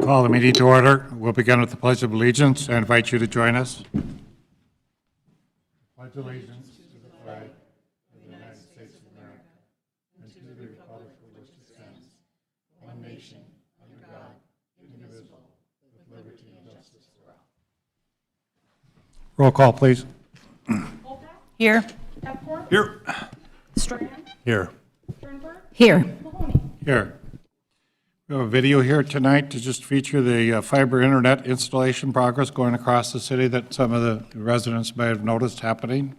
Call the meeting to order. We'll begin with the Pledge of Allegiance. I invite you to join us. Pledge allegiance to the flag of the United States of America and to the republic for which it stands, one nation, under God, indivisible, with liberty and justice for all. Roll call, please. Here. Here. Strand. Here. Turnberg. Here. Mahoney. Here. We have a video here tonight to just feature the fiber internet installation progress going across the city that some of the residents may have noticed happening.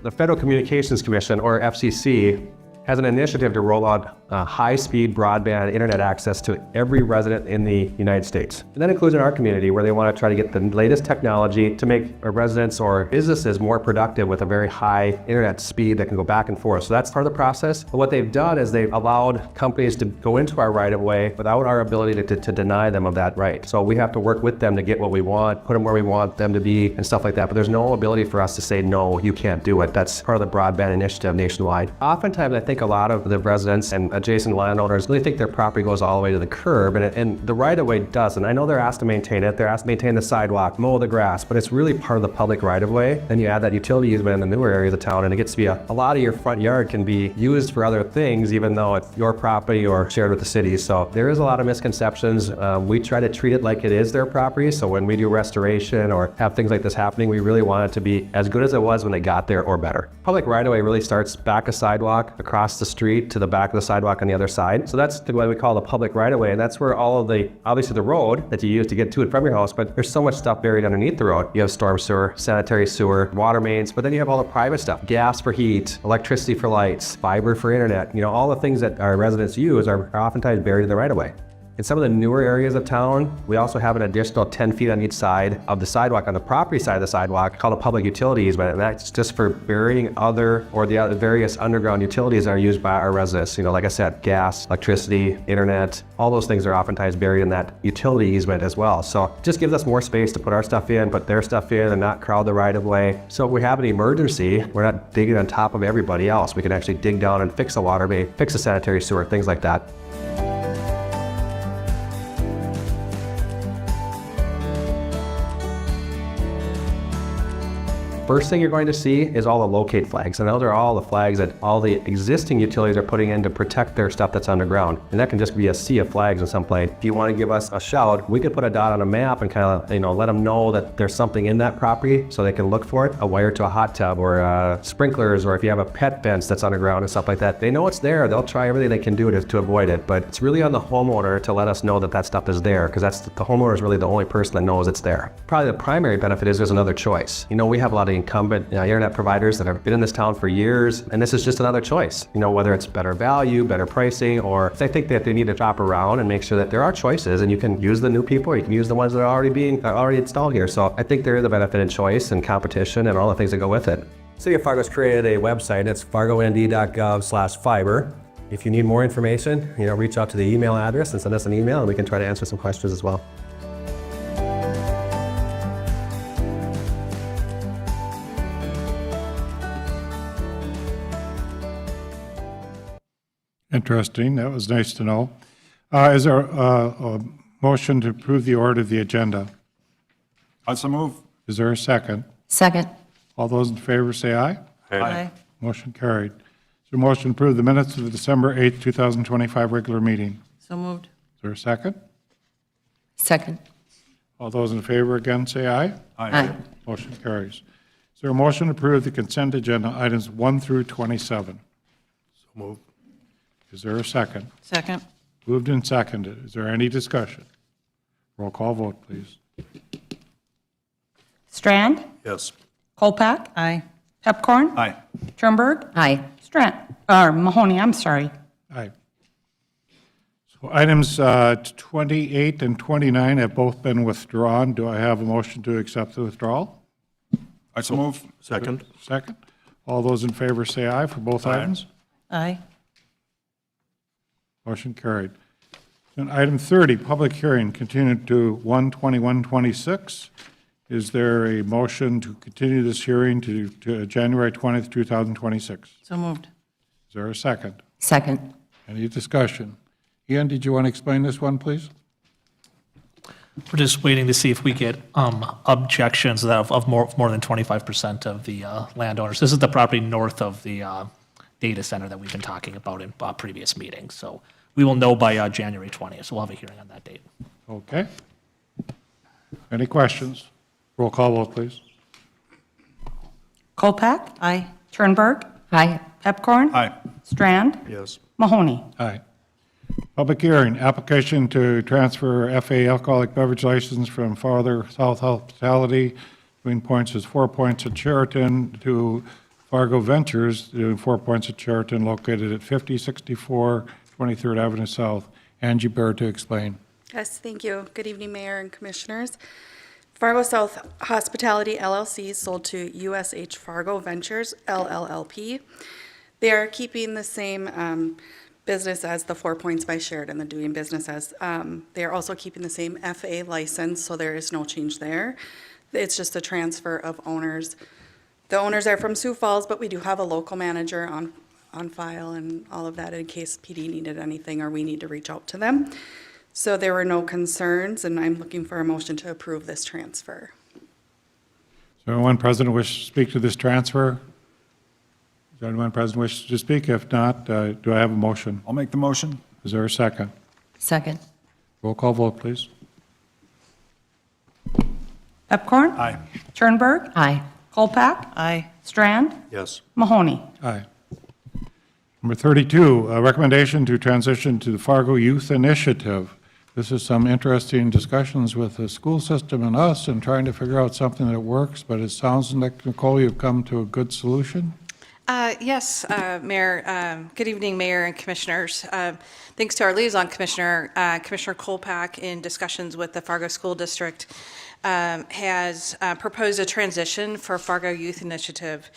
The Federal Communications Commission, or FCC, has an initiative to roll out high-speed broadband internet access to every resident in the United States. And that includes in our community, where they want to try to get the latest technology to make our residents or businesses more productive with a very high internet speed that can go back and forth. So that's part of the process. But what they've done is they've allowed companies to go into our right-of-way without our ability to deny them of that right. So we have to work with them to get what we want, put them where we want them to be, and stuff like that. But there's no ability for us to say, no, you can't do it. That's part of the broadband initiative nationwide. Oftentimes, I think a lot of the residents and adjacent landowners really think their property goes all the way to the curb, and the right-of-way doesn't. I know they're asked to maintain it. They're asked to maintain the sidewalk, mow the grass, but it's really part of the public right-of-way. Then you add that utility easement in the newer areas of town, and it gets to be a lot of your front yard can be used for other things, even though it's your property or shared with the city. So there is a lot of misconceptions. We try to treat it like it is their property. So when we do restoration or have things like this happening, we really want it to be as good as it was when they got there or better. Public right-of-way really starts back a sidewalk across the street to the back of the sidewalk on the other side. So that's what we call the public right-of-way, and that's where all of the, obviously the road that you use to get to and from your house, but there's so much stuff buried underneath the road. You have storm sewer, sanitary sewer, water mains, but then you have all the private stuff, gas for heat, electricity for lights, fiber for internet. You know, all the things that our residents use are oftentimes buried in the right-of-way. In some of the newer areas of town, we also have an additional 10 feet on each side of the sidewalk, on the property side of the sidewalk, called a public utility easement, and that's just for burying other various underground utilities that are used by our residents. You know, like I said, gas, electricity, internet, all those things are oftentimes buried in that utility easement as well. So it just gives us more space to put our stuff in, put their stuff in, and not crowd the right of way. So if we have an emergency, we're not digging on top of everybody else. We can actually dig down and fix a water main, fix a sanitary sewer, things like that. First thing you're going to see is all the locate flags, and those are all the flags that all the existing utilities are putting in to protect their stuff that's underground. And that can just be a sea of flags in some place. If you want to give us a shout, we could put a dot on a map and kind of, you know, let them know that there's something in that property so they can look for it. A wire to a hot tub, or sprinklers, or if you have a pet fence that's underground and stuff like that. They know it's there. They'll try everything they can do to avoid it, but it's really on the homeowner to let us know that that stuff is there, because that's the homeowner is really the only person that knows it's there. Probably the primary benefit is there's another choice. You know, we have a lot of incumbent internet providers that have been in this town for years, and this is just another choice. You know, whether it's better value, better pricing, or I think that they need to shop around and make sure that there are choices, and you can use the new people, or you can use the ones that are already installed here. So I think there is a benefit in choice and competition and all the things that go with it. City of Fargo's created a website. It's fargond.gov/fiber. If you need more information, you know, reach out to the email address and send us an email, and we can try to answer some questions as well. Interesting. That was nice to know. Is there a motion to approve the order of the agenda? Also move. Is there a second? Second. All those in favor say aye. Aye. Motion carried. Is there a motion to approve the minutes of the December 8th, 2025 regular meeting? So moved. Is there a second? Second. All those in favor again say aye. Aye. Motion carries. Is there a motion to approve the consent agenda items 1 through 27? So move. Is there a second? Second. Moved and seconded. Is there any discussion? Roll call vote, please. Strand. Yes. Kolpak. Aye. Pepcorn. Aye. Turnberg. Aye. Mahoney, I'm sorry. Aye. So items 28 and 29 have both been withdrawn. Do I have a motion to accept the withdrawal? Also move. Second. Second. All those in favor say aye for both Aye. items. Aye. Motion carried. And item 30, public hearing continued to 1/21/26. Is there a motion to continue this hearing to January 20th, 2026? So moved. Is there a second? Second. Any discussion? Ian, did you want to explain this one, please? We're just waiting to see if we get objections of more than 25% of the landowners. This is the property north of the data center that we've been talking about in previous meetings. So we will know by January 20th, so we'll have a hearing on that date. Okay. Any questions? Roll call vote, please. Kolpak? Aye. Turnberg? Aye. Pepcorn? Aye. Strand? Yes. Mahoney? Aye. Public hearing, application to transfer FA alcoholic beverage license from Farther South Hospitality, doing points is 4 Points at Sheraton, to Fargo Ventures, doing 4 Points at Sheraton, located at 5064 23rd Avenue South. Angie Bear to explain. Yes, thank you. Good evening, Mayor and Commissioners. Fargo South Hospitality LLC is sold to USH Fargo Ventures LLLP. They are keeping the same business as the 4 Points by Sheraton, the doing business as. They are also keeping the same FA license, so there is no change there. It's just a transfer of owners. The owners are from Sioux Falls, but we do have a local manager on file and all of that in case PD needed anything or we need to reach out to them. So there were no concerns, and I'm looking for a motion to approve this transfer. Does anyone present wish to speak to this transfer? Does anyone present wish to speak? If not, do I have a motion? I'll make the motion. Is there a second? Second. Roll call vote, please. Pepcorn? Aye. Turnberg? Aye. Kolpak? Aye. Strand? Yes. Mahoney? Aye. Number 32, a recommendation to transition to the Fargo Youth Initiative. This is some interesting discussions with the school system and us and trying to figure out something that works, but it sounds like, Nicole, you've come to a good solution? Yes, Mayor. Good evening, Mayor and Commissioners. Thanks to our liaison commissioner, Commissioner Kolpak, in discussions with the Fargo School District, has proposed a transition for Fargo Youth Initiative.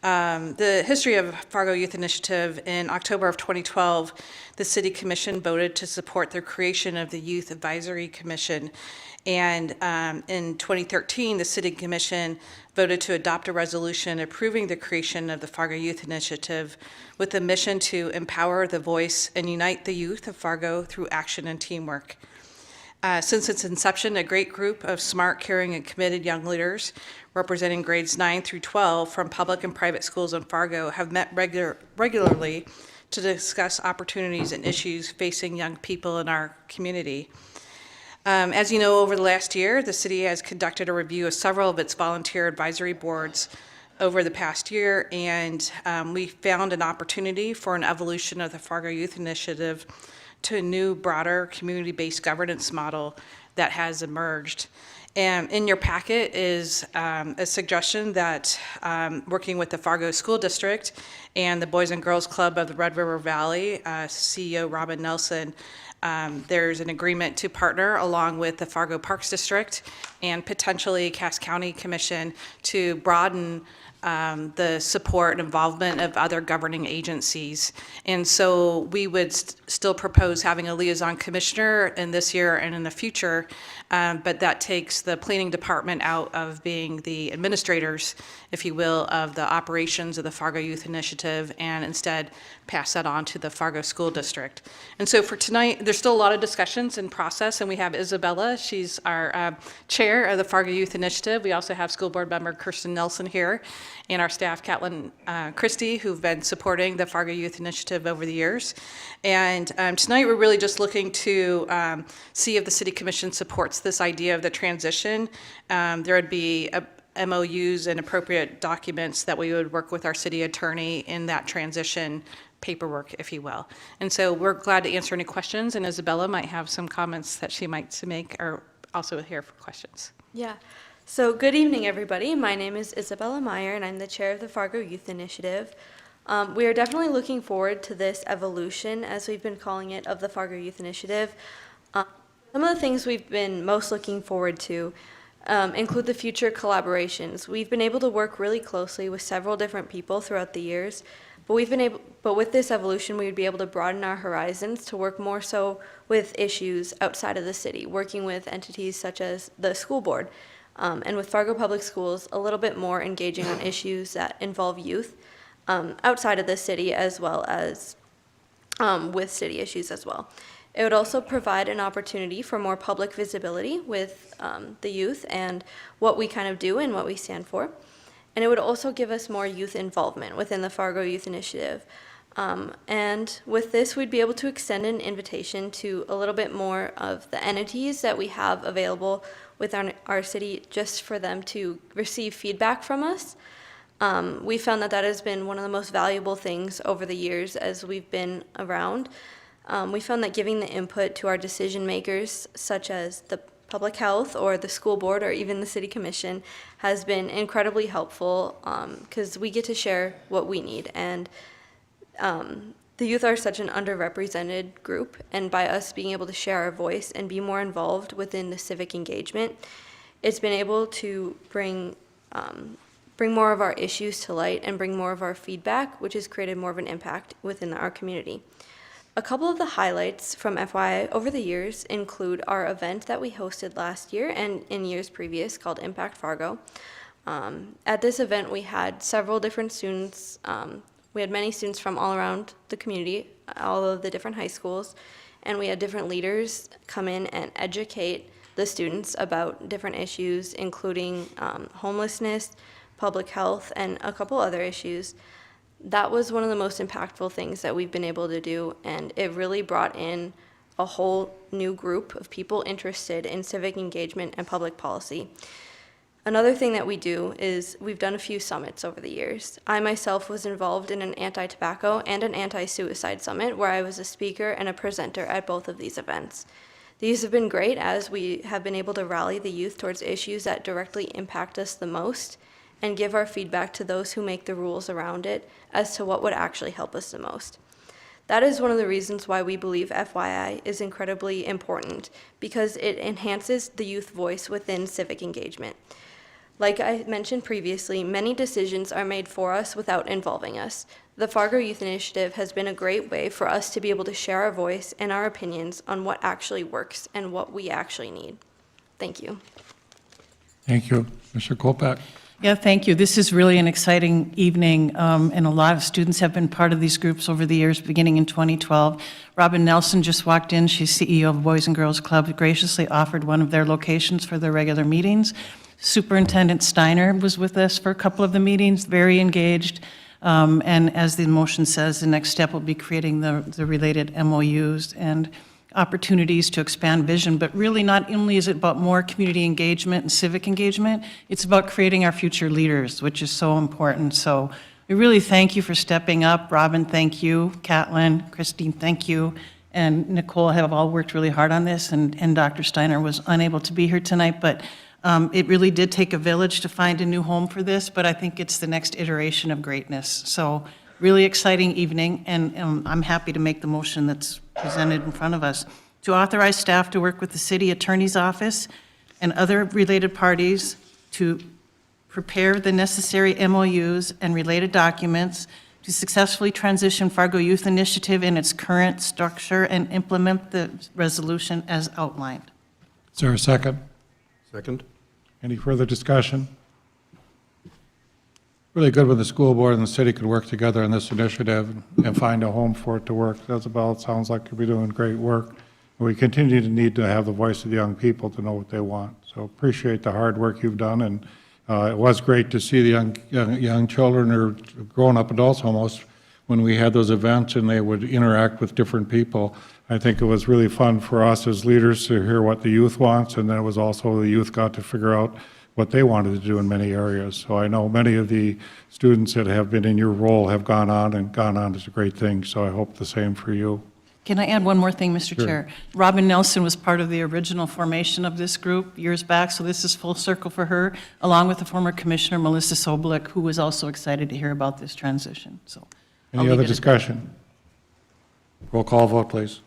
The history of Fargo Youth Initiative: in October of 2012, the City Commission voted to support the creation of the Youth Advisory Commission. And in 2013, the City Commission voted to adopt a resolution approving the creation of the Fargo Youth Initiative with a mission to empower the voice and unite the youth of Fargo through action and teamwork. Since its inception, a great group of smart, caring, and committed young leaders representing grades 9 through 12 from public and private schools in Fargo have met regularly to discuss opportunities and issues facing young people in our community. As you know, over the last year, the city has conducted a review of several of its volunteer advisory boards over the past year, and we found an opportunity for an evolution of the Fargo Youth Initiative to a new, broader, community-based governance model that has emerged. And in your packet is a suggestion that working with the Fargo School District and the Boys and Girls Club of the Red River Valley, CEO Robin Nelson, there's an agreement to partner along with the Fargo Parks District and potentially Cass County Commission to broaden the support and involvement of other governing agencies. And so we would still propose having a liaison commissioner in this year and in the future, but that takes the planning department out of being the administrators, if you will, of the operations of the Fargo Youth Initiative, and instead pass that on to the Fargo School District. And so for tonight, there's still a lot of discussions in process, and we have Isabella. She's our chair of the Fargo Youth Initiative. We also have school board member Kirsten Nelson here, and our staff, Catlin Christie, who've been supporting the Fargo Youth Initiative over the years. And tonight, we're really just looking to see if the City Commission supports this idea of the transition. There would be MOUs and appropriate documents that we would work with our city attorney in that transition paperwork, if you will. And so we're glad to answer any questions, and Isabella might have some comments that she might to make, or also here for questions. Yeah. So good evening, everybody. My name is Isabella Meyer, and I'm the chair of the Fargo Youth Initiative. We are definitely looking forward to this evolution, as we've been calling it, of the Fargo Youth Initiative. Some of the things we've been most looking forward to include the future collaborations. We've been able to work really closely with several different people throughout the years, but with this evolution, we would be able to broaden our horizons to work more so with issues outside of the city, working with entities such as the school board. and with Fargo Public Schools, a little bit more engaging on issues that involve youth outside of the city as well as with city issues as well. It would also provide an opportunity for more public visibility with the youth and what we kind of do and what we stand for. And it would also give us more youth involvement within the Fargo Youth Initiative. And with this, we'd be able to extend an invitation to a little bit more of the entities that we have available within our city just for them to receive feedback from us. We found that that has been one of the most valuable things over the years as we've been around. We found that giving the input to our decision makers, such as the public health or the school board or even the city commission, has been incredibly helpful because we get to share what we need. And the youth are such an underrepresented group, and by us being able to share our voice and be more involved within the civic engagement, it's been able to bring more of our issues to light and bring more of our feedback, which has created more of an impact within our community. A couple of the highlights from FYI over the years include our event that we hosted last year and in years previous called Impact Fargo. At this event, we had several different students. We had many students from all around the community, all of the different high schools, and we had different leaders come in and educate the students about different issues, including homelessness, public health, and a couple other issues. That was one of the most impactful things that we've been able to do, and it really brought in a whole new group of people interested in civic engagement and public policy. Another thing that we do is we've done a few summits over the years. I myself was involved in an anti-tobacco and an anti-suicide summit where I was a speaker and a presenter at both of these events. These have been great as we have been able to rally the youth towards issues that directly impact us the most and give our feedback to those who make the rules around it as to what would actually help us the most. That is one of the reasons why we believe FYI is incredibly important, because it enhances the youth voice within civic engagement. Like I mentioned previously, many decisions are made for us without involving us. The Fargo Youth Initiative has been a great way for us to be able to share our voice and our opinions on what actually works and what we actually need. Thank you. Thank you. Mr. Kolpak? Yeah, thank you. This is really an exciting evening, and a lot of students have been part of these groups over the years, beginning in 2012. Robin Nelson just walked in. She's CEO of Boys and Girls Club, graciously offered one of their locations for their regular meetings. Superintendent Steiner was with us for a couple of the meetings, very engaged. And as the motion says, the next step will be creating the related MOUs and opportunities to expand vision. But really, not only is it about more community engagement and civic engagement, it's about creating our future leaders, which is so important. So we really thank you for stepping up. Robin, thank you. Catlin, Christine, thank you. And Nicole have all worked really hard on this, and Dr. Steiner was unable to be here tonight, but it really did take a village to find a new home for this, but I think it's the next iteration of greatness. So really exciting evening, and I'm happy to make the motion that's presented in front of us to authorize staff to work with the city attorney's office and other related parties to prepare the necessary MOUs and related documents to successfully transition Fargo Youth Initiative in its current structure and implement the resolution as outlined. Is there a second? Second. Any further discussion? Really good when the school board and the city could work together on this initiative and find a home for it to work. Isabel, it sounds like you'll be doing great work. And we continue to need to have the voice of the young people to know what they want. So appreciate the hard work you've done, and it was great to see the young children, or grown-up adults almost, when we had those events and they would interact with different people. I think it was really fun for us as leaders to hear what the youth wants, and then it was also the youth got to figure out what they wanted to do in many areas. So I know many of the students that have been in your role have gone on is a great thing, so I hope the same for you. Can I add one more thing, Mr. Sure. Chair? Robin Nelson was part of the original formation of this group years back, so this is full circle for her, along with the former Commissioner Melissa Sobolik, who was also excited to hear about this transition. So, I'll Any leave other it at that. discussion? Roll call vote, please.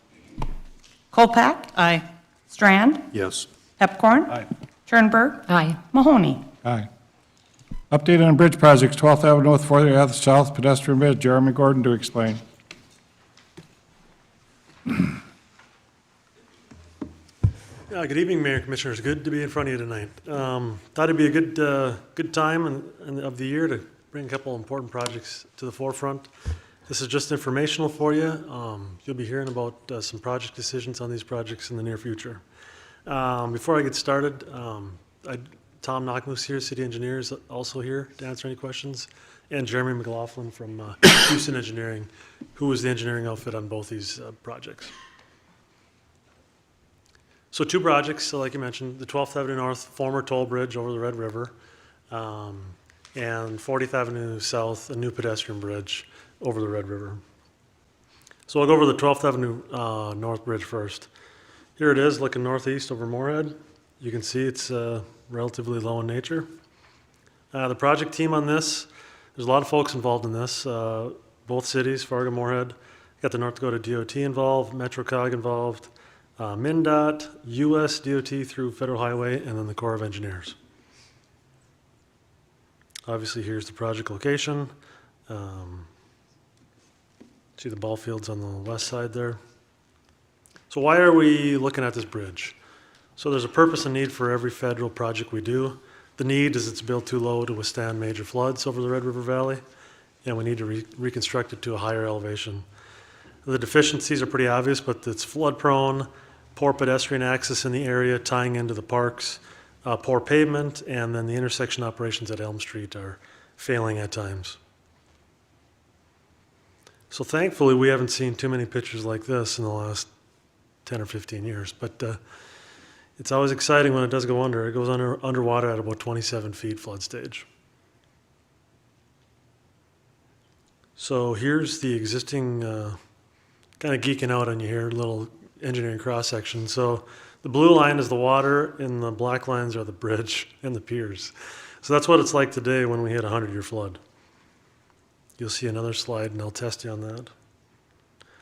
Kolpak? Aye. Strand? Yes. Pepcorn? Aye. Turnberg? Aye. Mahoney? Aye. Update on bridge projects, 12th Avenue North, 4th Ave South pedestrian bridge. Jeremy Gordon to explain. Good evening, Mayor and Commissioners. Good to be in front of you tonight. Thought it'd be a good time of the year to bring a couple important projects to the forefront. This is just informational for you. You'll be hearing about some project decisions on these projects in the near future. Before I get started, Tom Knockmoose here, City Engineer, is also here to answer any questions, and Jeremy McLaughlin from Houston Engineering, who is the engineering outfit on both these projects. So 2 projects, so like you mentioned, the 12th Avenue North former toll bridge over the Red River, and 40th Avenue South, a new pedestrian bridge over the Red River. So I'll go over the 12th Avenue North Bridge first. Here it is, looking northeast over Moorhead. You can see it's relatively low in nature. The project team on this, there's a lot of folks involved in this, both cities, Fargo, Moorhead. Got the North Dakota DOT involved, MetroCog involved, MnDOT, US DOT through Federal Highway, and then the Corps of Engineers. Obviously, here's the project location. See the ball fields on the west side there. So why are we looking at this bridge? So there's a purpose and need for every federal project we do. The need is it's built too low to withstand major floods over the Red River Valley, and we need to reconstruct it to a higher elevation. The deficiencies are pretty obvious, but it's flood prone, poor pedestrian access in the area tying into the parks, poor pavement, and then the intersection operations at Elm Street are failing at times. So thankfully, we haven't seen too many pictures like this in the last 10 or 15 years, but it's always exciting when it does go under. It goes underwater at about 27 feet flood stage. So here's the existing, kind of geeking out on you here, little engineering cross-section. So the blue line is the water, and the black lines are the bridge and the piers. So that's what it's like today when we hit a 100-year flood. You'll see another slide, and I'll test you on that.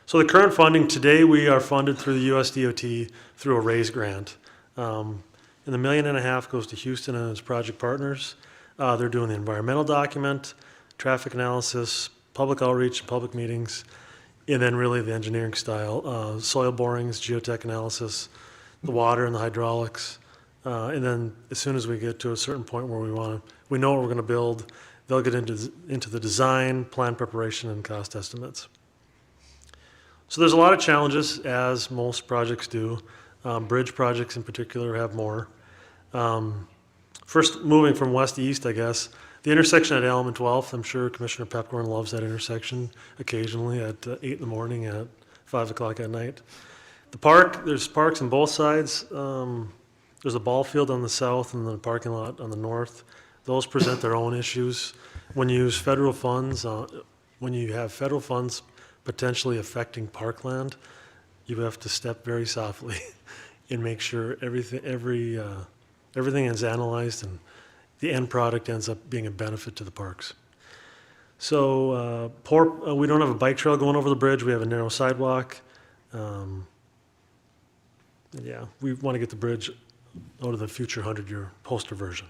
So the current funding today, we are funded through the US DOT through a RAISE grant. And the $1.5 million goes to Houston and its project partners. They're doing the environmental document, traffic analysis, public outreach, public meetings, and then really the engineering style, soil borings, geotech analysis, the water and the hydraulics. And then as soon as we get to a certain point where we know what we're going to build, they'll get into the design, plan preparation, and cost estimates. So there's a lot of challenges, as most projects do. Bridge projects in particular have more. First, moving from west to east, I guess, the intersection at Elm and 12th, I'm sure Commissioner Pepcorn loves that intersection occasionally at 8 in the morning, at 5 o'clock at night. The park, there's parks on both sides. There's a ball field on the south and the parking lot on the north. Those present their own issues. When you use federal funds, when you have federal funds potentially affecting parkland, you have to step very softly and make sure everything is analyzed and the end product ends up being a benefit to the parks. So we don't have a bike trail going over the bridge. We have a narrow sidewalk. Yeah, we want to get the bridge out of the future 100-year poster version.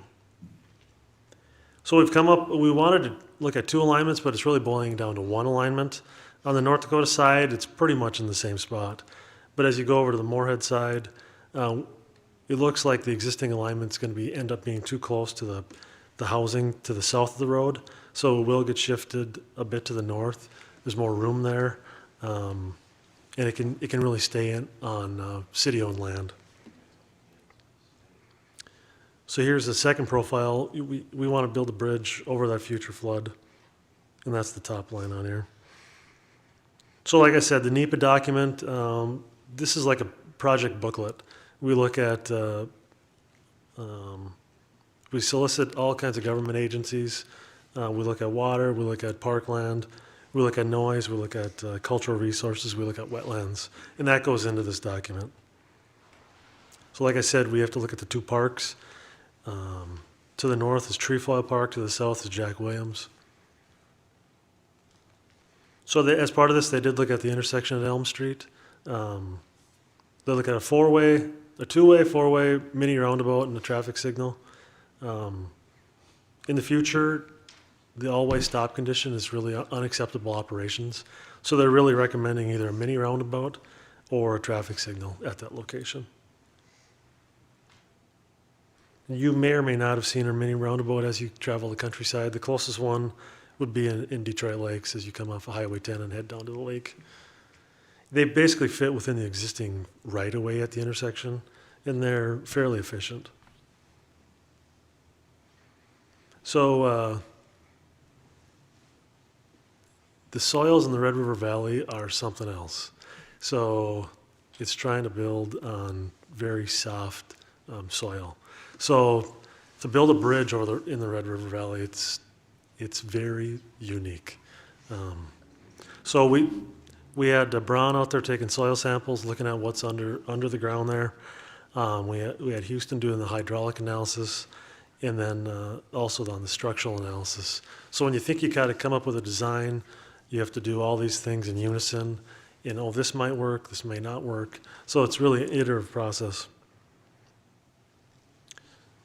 So we wanted to look at 2 alignments, but it's really boiling down to 1 alignment. On the North Dakota side, it's pretty much in the same spot. But as you go over to the Moorhead side, it looks like the existing alignment's going to end up being too close to the housing to the south of the road. So it will get shifted a bit to the north. There's more room there. And it can really stay on city-owned land. So here's the second profile. We want to build a bridge over that future flood, and that's the top line on here. So like I said, the NEPA document, this is like a project booklet. We look at, we solicit all kinds of government agencies. We look at water, we look at parkland, we look at noise, we look at cultural resources, we look at wetlands, and that goes into this document. So like I said, we have to look at the 2 parks. To the north is Trefoil Park, to the south is Jack Williams. So as part of this, they did look at the intersection at Elm Street. They look at a 2-way, 4-way mini roundabout and a traffic signal. In the future, the all-way stop condition is really unacceptable operations. So they're really recommending either a mini roundabout or a traffic signal at that location. You may or may not have seen our mini roundabout as you travel the countryside. The closest one would be in Detroit Lakes as you come off of Highway 10 and head down to the lake. They basically fit within the existing right-of-way at the intersection, and they're fairly efficient. So the soils in the Red River Valley are something else. So it's trying to build on very soft soil. So to build a bridge in the Red River Valley, it's very unique. So we had Brown out there taking soil samples, looking at what's under the ground there. We had Houston doing the hydraulic analysis, and then also on the structural analysis. So when you think you got to come up with a design, you have to do all these things in unison. You know, this might work, this may not work. So it's really an iterative process.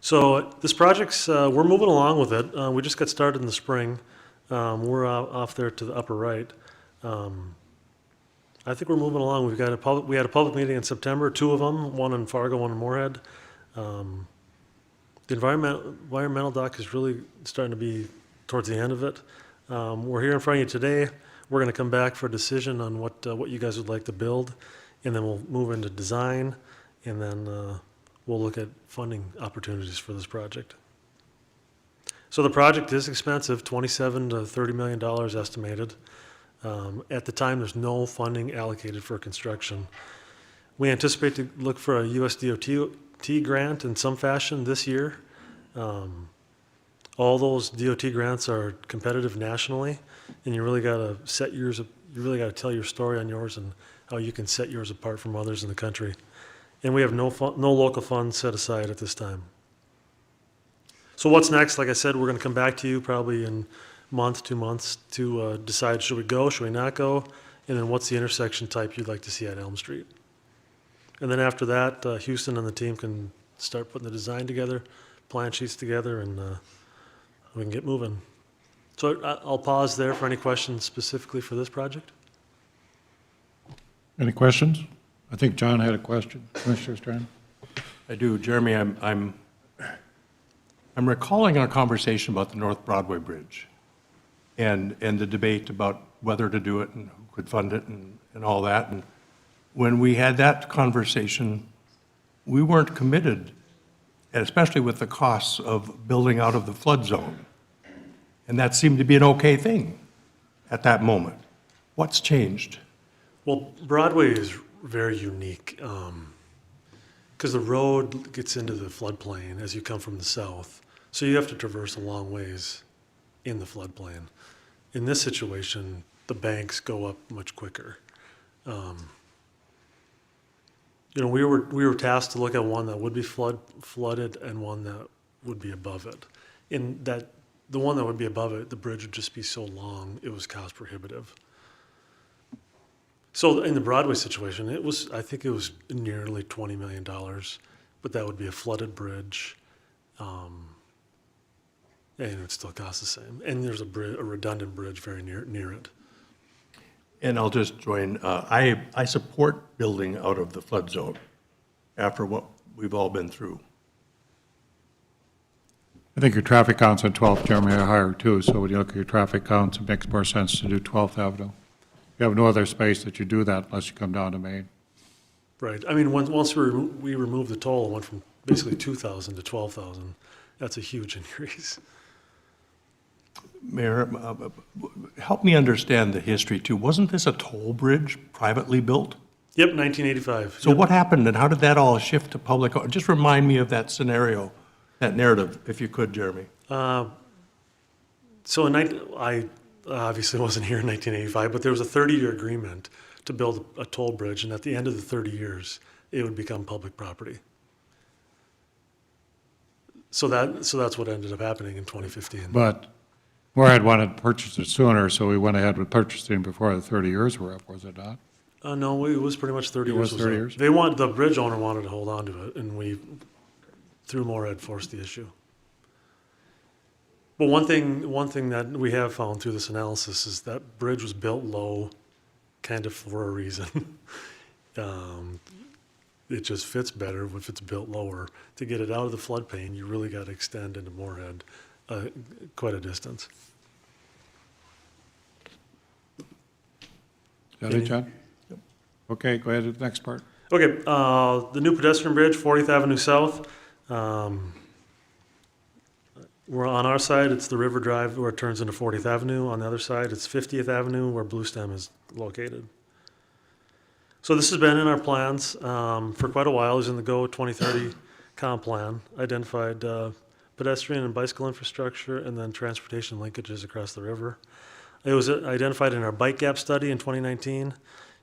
So this project's, we're moving along with it. We just got started in the spring. We're off there to the upper right. I think we're moving along. We had a public meeting in September, 2 of them, one in Fargo, one in Moorhead. The environmental doc is really starting to be towards the end of it. We're here in front of you today. We're going to come back for a decision on what you guys would like to build, and then we'll move into design, and then we'll look at funding opportunities for this project. So the project is expensive, $27 to $30 million estimated. At the time, there's no funding allocated for construction. We anticipate to look for a US DOT grant in some fashion this year. All those DOT grants are competitive nationally, and you really got to tell your story on yours and how you can set yours apart from others in the country. And we have no local funds set aside at this time. So what's next? Like I said, we're going to come back to you probably in a month, 2 months to decide, should we go, should we not go, and then what's the intersection type you'd like to see at Elm Street. And then after that, Houston and the team can start putting the design together, plan sheets together, and we can get moving. So I'll pause there for any questions specifically for this project. Any questions? I think John had a question. Commissioner Strand? I do. Jeremy, I'm recalling our conversation about the North Broadway Bridge and the debate about whether to do it and who could fund it and all that. And when we had that conversation, we weren't committed, especially with the costs of building out of the flood zone. And that seemed to be an okay thing at that moment. What's changed? Well, Broadway is very unique because the road gets into the floodplain as you come from the south. So you have to traverse a long ways in the floodplain. In this situation, the banks go up much quicker. We were tasked to look at one that would be flooded and one that would be above it. In that, the one that would be above it, the bridge would just be so long, it was cost prohibitive. So in the Broadway situation, I think it was nearly $20 million, but that would be a flooded bridge, and it would still cost the same. And there's a redundant bridge very near it. And I'll just join. I support building out of the flood zone after what we've all been through. I think your traffic counts on 12th, Jeremy, are higher too, so when you look at your traffic counts, it makes more sense to do 12th Avenue. You have no other space that you do that unless you come down to Main. Right. I mean, once we removed the toll, it went from basically 2,000 to 12,000. That's a huge increase. Mayor, help me understand the history too. Wasn't this a toll bridge privately built? Yep, 1985. So Yep. what happened and how did that all shift to public? Just remind me of that scenario, that narrative, if you could, Jeremy. So I obviously wasn't here in 1985, but there was a 30-year agreement to build a toll bridge, and at the end of the 30 years, it would become public property. So that's what ended up happening in 2015. But Moorhead wanted to purchase it sooner, so we went ahead with purchasing before the 30 years were up, was it not? No, it was pretty much 30 years. It was 30 years? The bridge owner wanted to hold on to it, and we, through Moorhead, forced the issue. But one thing that we have found through this analysis is that bridge was built low, kind of for a reason. it just fits better if it's built lower. To get it out of the floodplain, you really got to extend into Moorhead quite a distance. Is that it, John? Okay, go ahead to the next part. Okay, the new pedestrian bridge, 40th Avenue South. We're on our side, it's the River Drive where it turns into 40th Avenue. On the other side, it's 50th Avenue where Blue Stem is located. So this has been in our plans for quite a while. It was in the GO 2030 comp plan, identified pedestrian and bicycle infrastructure and then transportation linkages across the river. It was identified in our bike gap study in 2019,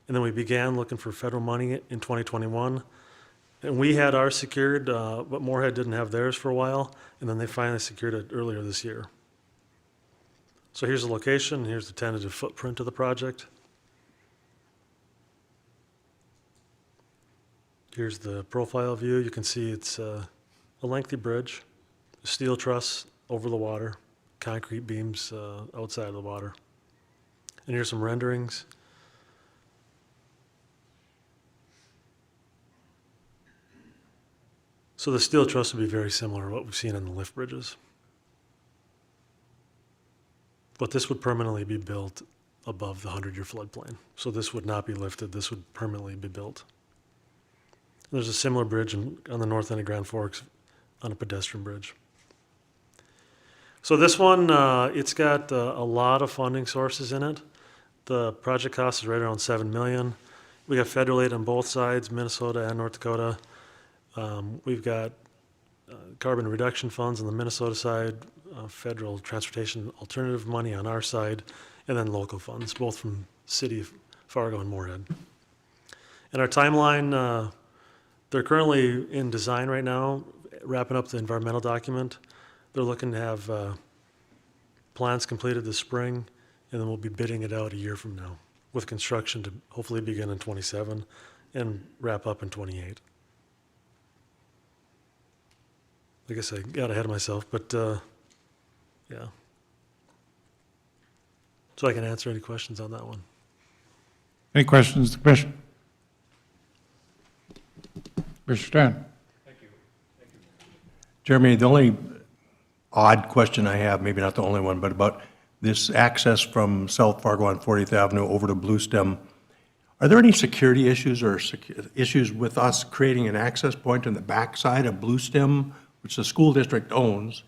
and then we began looking for federal money in 2021. And we had ours secured, but Moorhead didn't have theirs for a while, and then they finally secured it earlier this year. So here's the location, here's the tentative footprint of the project. Here's the profile view. You can see it's a lengthy bridge, steel truss over the water, concrete beams outside of the water. And here's some renderings. So the steel truss would be very similar to what we've seen on the lift bridges. But this would permanently be built above the 100-year floodplain. So this would not be lifted, this would permanently be built. There's a similar bridge on the north end of Grand Forks on a pedestrian bridge. So this one, it's got a lot of funding sources in it. The project cost is right around $7 million. We got federal aid on both sides, Minnesota and North Dakota. We've got carbon reduction funds on the Minnesota side, federal transportation alternative money on our side, and then local funds, both from City of Fargo and Moorhead. And our timeline, they're currently in design right now, wrapping up the environmental document. They're looking to have plans completed this spring, and then we'll be bidding it out a year from now, with construction to hopefully begin in 27 and wrap up in 28. I guess I got ahead of myself, but yeah. So I can answer any questions on that one. Any questions, to the Commission? Mr. Strand? Jeremy, the only odd question I have, maybe not the only one, but about this access from South Fargo on 40th Avenue over to Blue Stem. Are there any security issues or issues with us creating an access point on the backside of Blue Stem, which the school district owns?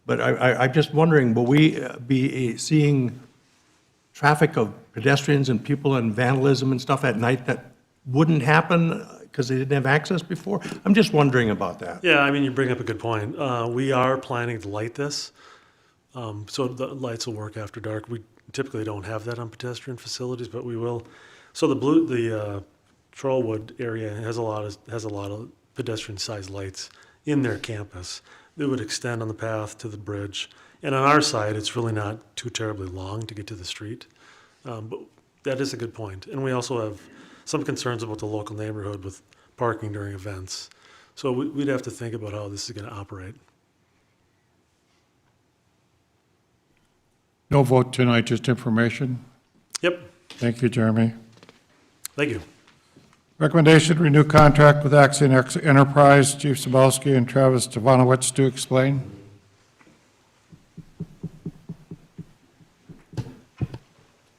But I'm just wondering, will we be seeing traffic of pedestrians and people and vandalism and stuff at night that wouldn't happen because they didn't have access before? I'm just wondering about that. Yeah, I mean, you bring up a good point. We are planning to light this, so the lights will work after dark. We typically don't have that on pedestrian facilities, but we will. So the Trollwood area has a lot of pedestrian-sized lights in their campus that would extend on the path to the bridge. And on our side, it's really not too terribly long to get to the street. But that is a good point. And we also have some concerns about the local neighborhood with parking during events. So we'd have to think about how this is going to operate. No vote tonight, just information. Yep. Thank you, Jeremy. Thank you. Recommendation, renew contract with Axiom Enterprise. Chief Sabowski and Travis Stovanowicz to explain.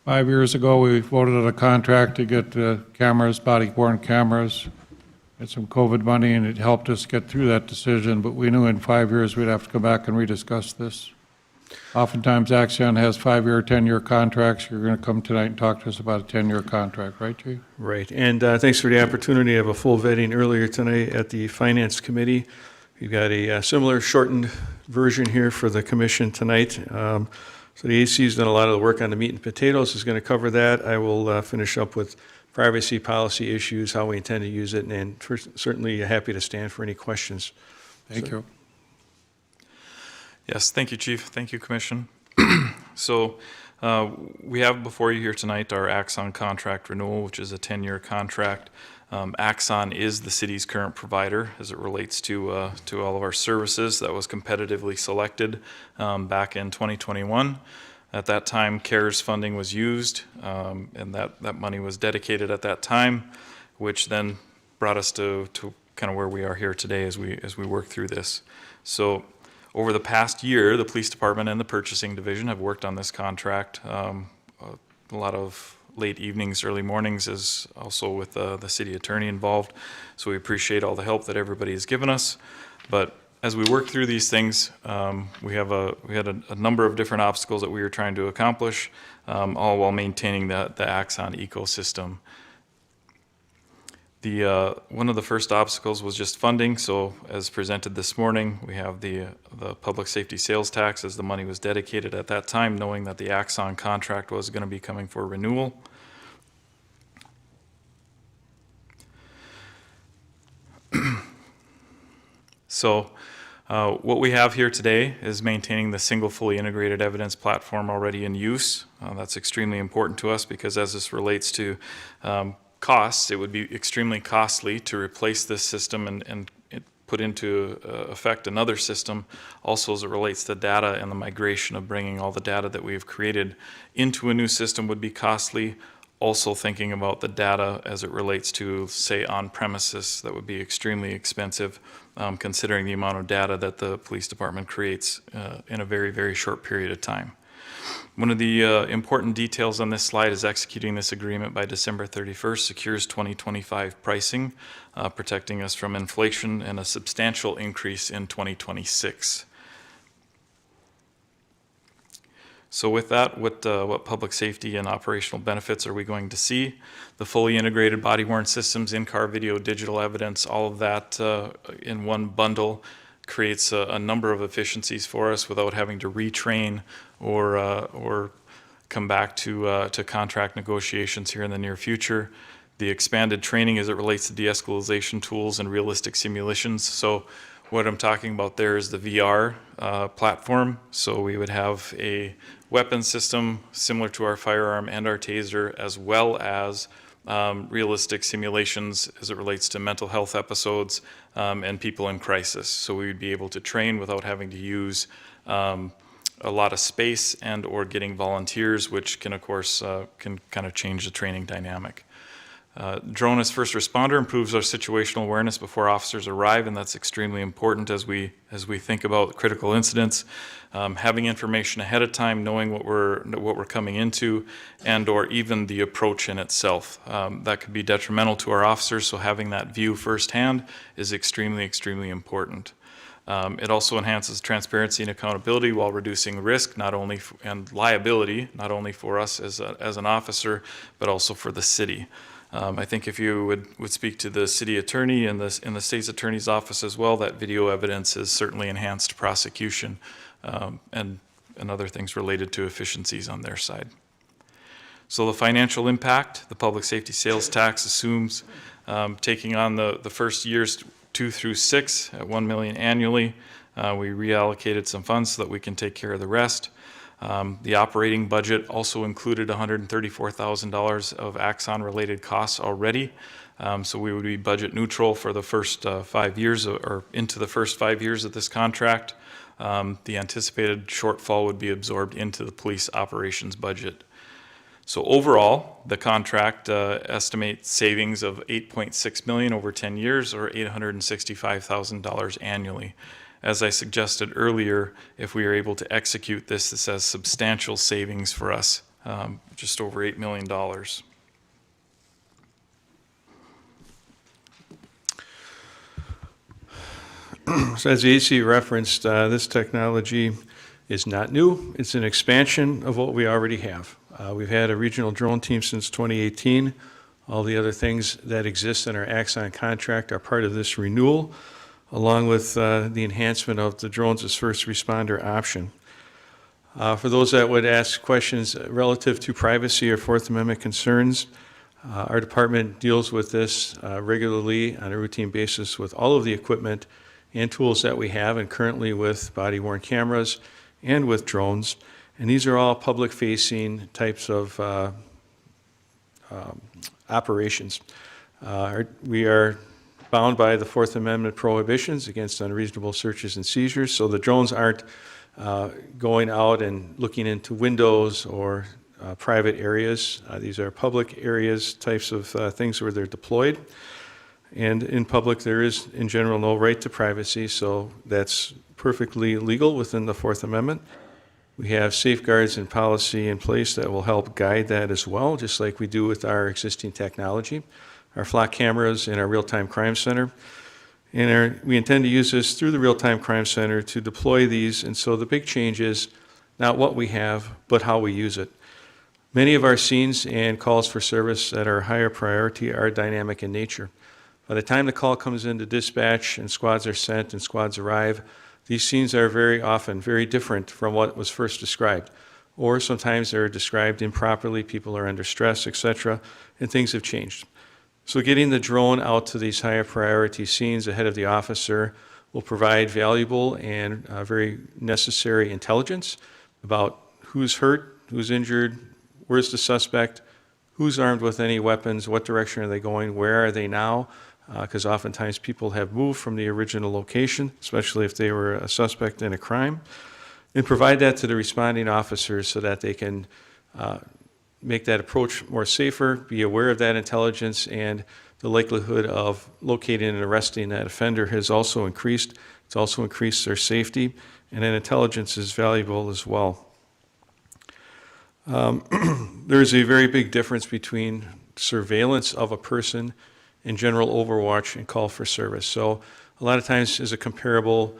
Five years ago, we voted on a contract to get cameras, body-worn cameras. Had some COVID money, and it helped us get through that decision, but we knew in 5 years we'd have to come back and rediscuss this. Oftentimes, Axion has 5-year, 10-year contracts. You're going to come tonight and talk to us about a 10-year contract, right, Chief? Right, and thanks for the opportunity to have a full vetting earlier tonight at the Finance Committee. We've got a similar shortened version here for the commission tonight. So the AC's done a lot of the work on the meat and potatoes, is going to cover that. I will finish up with privacy policy issues, how we intend to use it, and certainly happy to stand for any questions. Thank you. Yes, thank you, Chief. Thank you, Commission. So we have before you here tonight our Axon contract renewal, which is a 10-year contract. Axon is the city's current provider as it relates to all of our services. That was competitively selected back in 2021. At that time, CARES funding was used, and that money was dedicated at that time, which then brought us to kind of where we are here today as we work through this. So over the past year, the police department and the purchasing division have worked on this contract. A lot of late evenings, early mornings, is also with the city attorney involved. So we appreciate all the help that everybody has given us. But as we work through these things, we had a number of different obstacles that we were trying to accomplish, all while maintaining the Axon ecosystem. One of the first obstacles was just funding. So as presented this morning, we have the public safety sales tax, as the money was dedicated at that time, knowing that the Axon contract was going to be coming for renewal. So what we have here today is maintaining the single fully integrated evidence platform already in use. That's extremely important to us because as this relates to costs, it would be extremely costly to replace this system and put into effect another system. Also, as it relates to data and the migration of bringing all the data that we've created into a new system would be costly. Also thinking about the data as it relates to, say, on premises, that would be extremely expensive, considering the amount of data that the police department creates in a very, very short period of time. One of the important details on this slide is executing this agreement by December 31st secures 2025 pricing, protecting us from inflation and a substantial increase in 2026. So with that, what public safety and operational benefits are we going to see? The fully integrated body-worn systems, in-car video, digital evidence, all of that in one bundle creates a number of efficiencies for us without having to retrain or come back to contract negotiations here in the near future. The expanded training as it relates to de-escalation tools and realistic simulations. So what I'm talking about there is the VR platform. So we would have a weapon system similar to our firearm and our taser, as well as realistic simulations as it relates to mental health episodes and people in crisis. So we would be able to train without having to use a lot of space and or getting volunteers, which can, of course, can kind of change the training dynamic. Drone as first responder improves our situational awareness before officers arrive, and that's extremely important as we think about critical incidents. Having information ahead of time, knowing what we're coming into, and or even the approach in itself. That could be detrimental to our officers, so having that view firsthand is extremely, extremely important. It also enhances transparency and accountability while reducing risk, and liability, not only for us as an officer, but also for the city. I think if you would speak to the city attorney and the state's attorney's office as well, that video evidence has certainly enhanced prosecution and other things related to efficiencies on their side. So the financial impact, the public safety sales tax assumes taking on the first years 2 through 6 at $1 million annually. We reallocated some funds so that we can take care of the rest. The operating budget also included $134,000 of Axon-related costs already. So we would be budget neutral for the first 5 years or into the first 5 years of this contract. The anticipated shortfall would be absorbed into the police operations budget. So overall, the contract estimates savings of $8.6 million over 10 years or $865,000 annually. As I suggested earlier, if we are able to execute this, this has substantial savings for us, just over $8 million. So as the AC referenced, this technology is not new. It's an expansion of what we already have. We've had a regional drone team since 2018. All the other things that exist in our Axon contract are part of this renewal, along with the enhancement of the drones as first responder option. For those that would ask questions relative to privacy or Fourth Amendment concerns, our department deals with this regularly on a routine basis with all of the equipment and tools that we have, and currently with body-worn cameras and with drones. And these are all public-facing types of operations. We are bound by the Fourth Amendment prohibitions against unreasonable searches and seizures, so the drones aren't going out and looking into windows or private areas. These are public areas, types of things where they're deployed. And in public, there is, in general, no right to privacy, so that's perfectly legal within the Fourth Amendment. We have safeguards and policy in place that will help guide that as well, just like we do with our existing technology, our flock cameras and our real-time crime center. And we intend to use this through the real-time crime center to deploy these, and so the big change is not what we have, but how we use it. Many of our scenes and calls for service that are higher priority are dynamic in nature. By the time the call comes into dispatch and squads are sent and squads arrive, these scenes are very often very different from what was first described. Or sometimes they're described improperly, people are under stress, etc., and things have changed. So getting the drone out to these higher priority scenes ahead of the officer will provide valuable and very necessary intelligence about who's hurt, who's injured, where's the suspect, who's armed with any weapons, what direction are they going, where are they now, because oftentimes people have moved from the original location, especially if they were a suspect in a crime, and provide that to the responding officers so that they can make that approach more safer, be aware of that intelligence, and the likelihood of locating and arresting that offender has also increased. It's also increased their safety, and that intelligence is valuable as well. There's a very big difference between surveillance of a person and general overwatch and call for service. So a lot of times is a comparable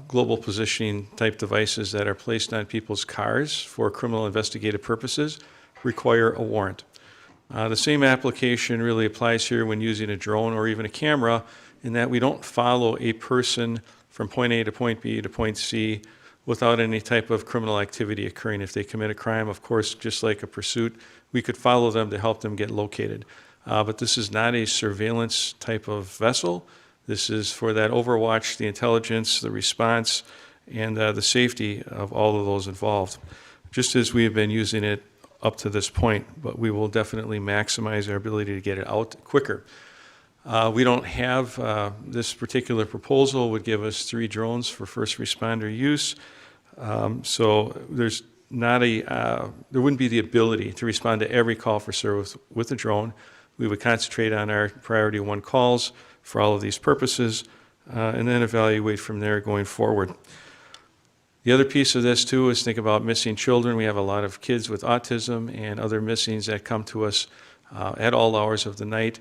global positioning type devices that are placed on people's cars for criminal investigative purposes require a warrant. The same application really applies here when using a drone or even a camera, in that we don't follow a person from point A to point B to point C without any type of criminal activity occurring. If they commit a crime, of course, just like a pursuit, we could follow them to help them get located. But this is not a surveillance type of vessel. This is for that overwatch, the intelligence, the response, and the safety of all of those involved, just as we have been using it up to this point, but we will definitely maximize our ability to get it out quicker. We don't have, this particular proposal would give us 3 drones for first responder use. So there's not there wouldn't be the ability to respond to every call for service with a drone. We would concentrate on our priority 1 calls for all of these purposes, and then evaluate from there going forward. The other piece of this too is think about missing children. We have a lot of kids with autism and other missings that come to us at all hours of the night.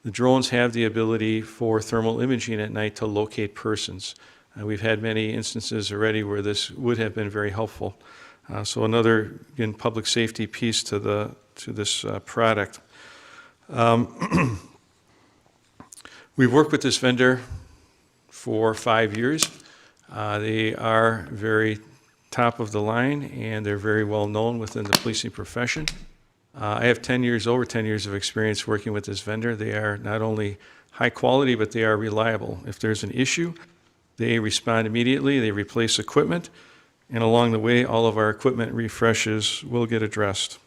The drones have the ability for thermal imaging at night to locate persons. We've had many instances already where this would have been very helpful. So another, again, public safety piece to this product. We've worked with this vendor for 5 years. They are very top of the line, and they're very well known within the policing profession. I have over 10 years of experience working with this vendor. They are not only high quality, but they are reliable. If there's an issue, they respond immediately, they replace equipment, and along the way, all of our equipment refreshes will get addressed.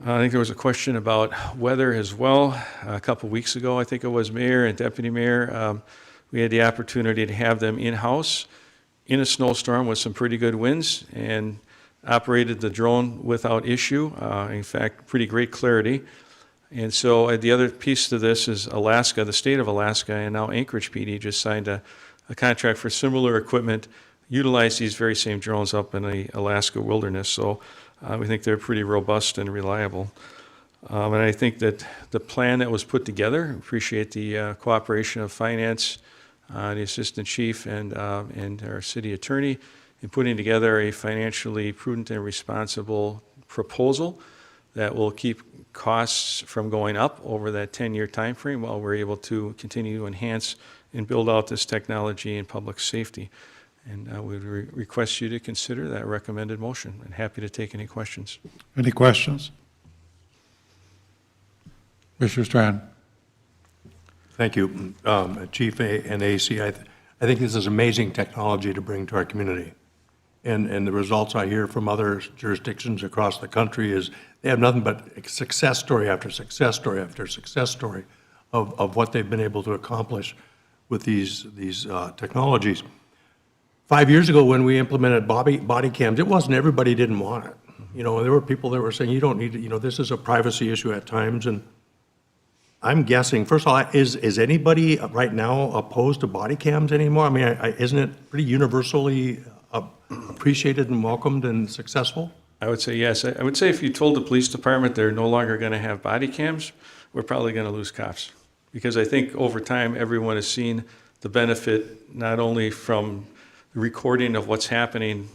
I think there was a question about weather as well. A couple weeks ago, I think it was, Mayor and Deputy Mayor, we had the opportunity to have them in-house in a snowstorm with some pretty good winds, and operated the drone without issue. In fact, pretty great clarity. And so the other piece to this is Alaska, the state of Alaska, and now Anchorage PD just signed a contract for similar equipment, utilize these very same drones up in the Alaska wilderness. So we think they're pretty robust and reliable. And I think that the plan that was put together, appreciate the cooperation of Finance, the Assistant Chief, and our City Attorney in putting together a financially prudent and responsible proposal that will keep costs from going up over that 10-year time frame while we're able to continue to enhance and build out this technology in public safety. And we would request you to consider that recommended motion, and happy to take any questions. Any questions? Mr. Strand. Thank you, Chief and AC. I think this is amazing technology to bring to our community. And the results I hear from other jurisdictions across the country is they have nothing but success story after success story after success story of what they've been able to accomplish with these technologies. 5 years ago, when we implemented body cams, it wasn't everybody didn't want it. You know, there were people that were saying, you don't need it, you know, this is a privacy issue at times. And I'm guessing, first of all, is anybody right now opposed to body cams anymore? I mean, isn't it pretty universally appreciated and welcomed and successful? I would say yes. I would say if you told the police department they're no longer going to have body cams, we're probably going to lose cops. Because I think over time, everyone has seen the benefit not only from the recording of what's happening,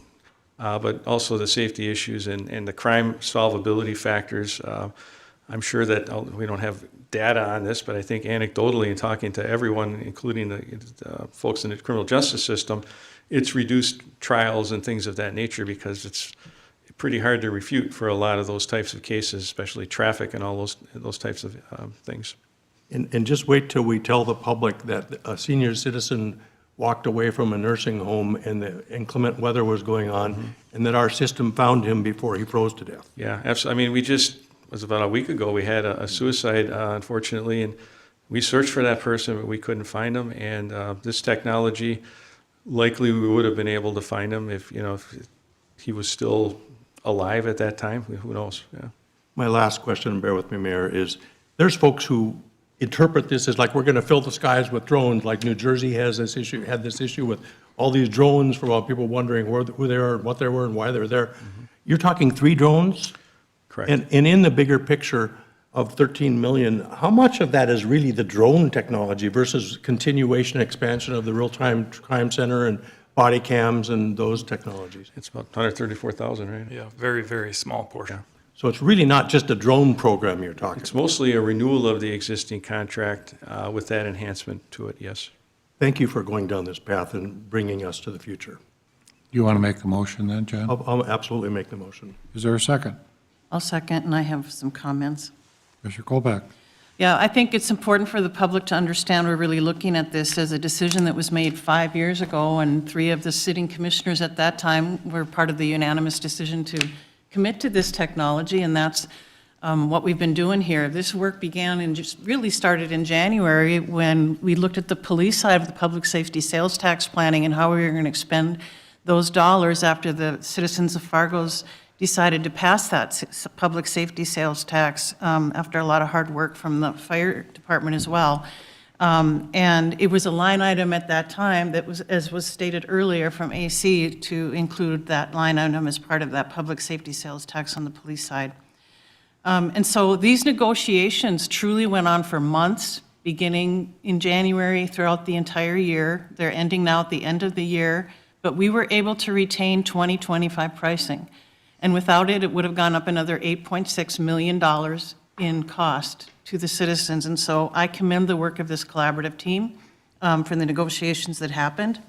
but also the safety issues and the crime solvability factors. I'm sure that we don't have data on this, but I think anecdotally in talking to everyone, including the folks in the criminal justice system, it's reduced trials and things of that nature because it's pretty hard to refute for a lot of those types of cases, especially traffic and all those types of things. And just wait till we tell the public that a senior citizen walked away from a nursing home and the inclement weather was going on, and that our system found him before he froze to death. Yeah, absolutely. I mean, it was about a week ago, we had a suicide, unfortunately, and we searched for that person, but we couldn't find him. And this technology, likely we would have been able to find him if he was still alive at that time. Who knows? Yeah. My last question, bear with me, Mayor, is there's folks who interpret this as like we're going to fill the skies with drones, like New Jersey had this issue with all these drones for all people wondering who they are, what they were, and why they're there. You're talking 3 drones? Correct. And in the bigger picture of 13 million, how much of that is really the drone technology versus continuation expansion of the real-time crime center and body cams and those technologies? It's about 134,000, right? Yeah, very, very small portion. So it's really not just a drone program you're talking It's about. mostly a renewal of the existing contract with that enhancement to it, yes. Thank you for going down this path and bringing us to the future. You want to make the motion then, Jen? I'll absolutely make the motion. Is there a second? I'll second, and I have some comments. Mr. Kolpak? Yeah, I think it's important for the public to understand we're really looking at this as a decision that was made 5 years ago, and 3 of the sitting commissioners at that time were part of the unanimous decision to commit to this technology, and that's what we've been doing here. This work began and just really started in January when we looked at the police side of the public safety sales tax planning and how we were going to expend those dollars after the citizens of Fargo's decided to pass that public safety sales tax after a lot of hard work from the fire department as well. And it was a line item at that time that was, as was stated earlier from AC, to include that line item as part of that public safety sales tax on the police side. And so these negotiations truly went on for months, beginning in January throughout the entire year. They're ending now at the end of the year, but we were able to retain 2025 pricing. And without it, it would have gone up another $8.6 million in cost to the citizens. And so I commend the work of this collaborative team for the negotiations that happened.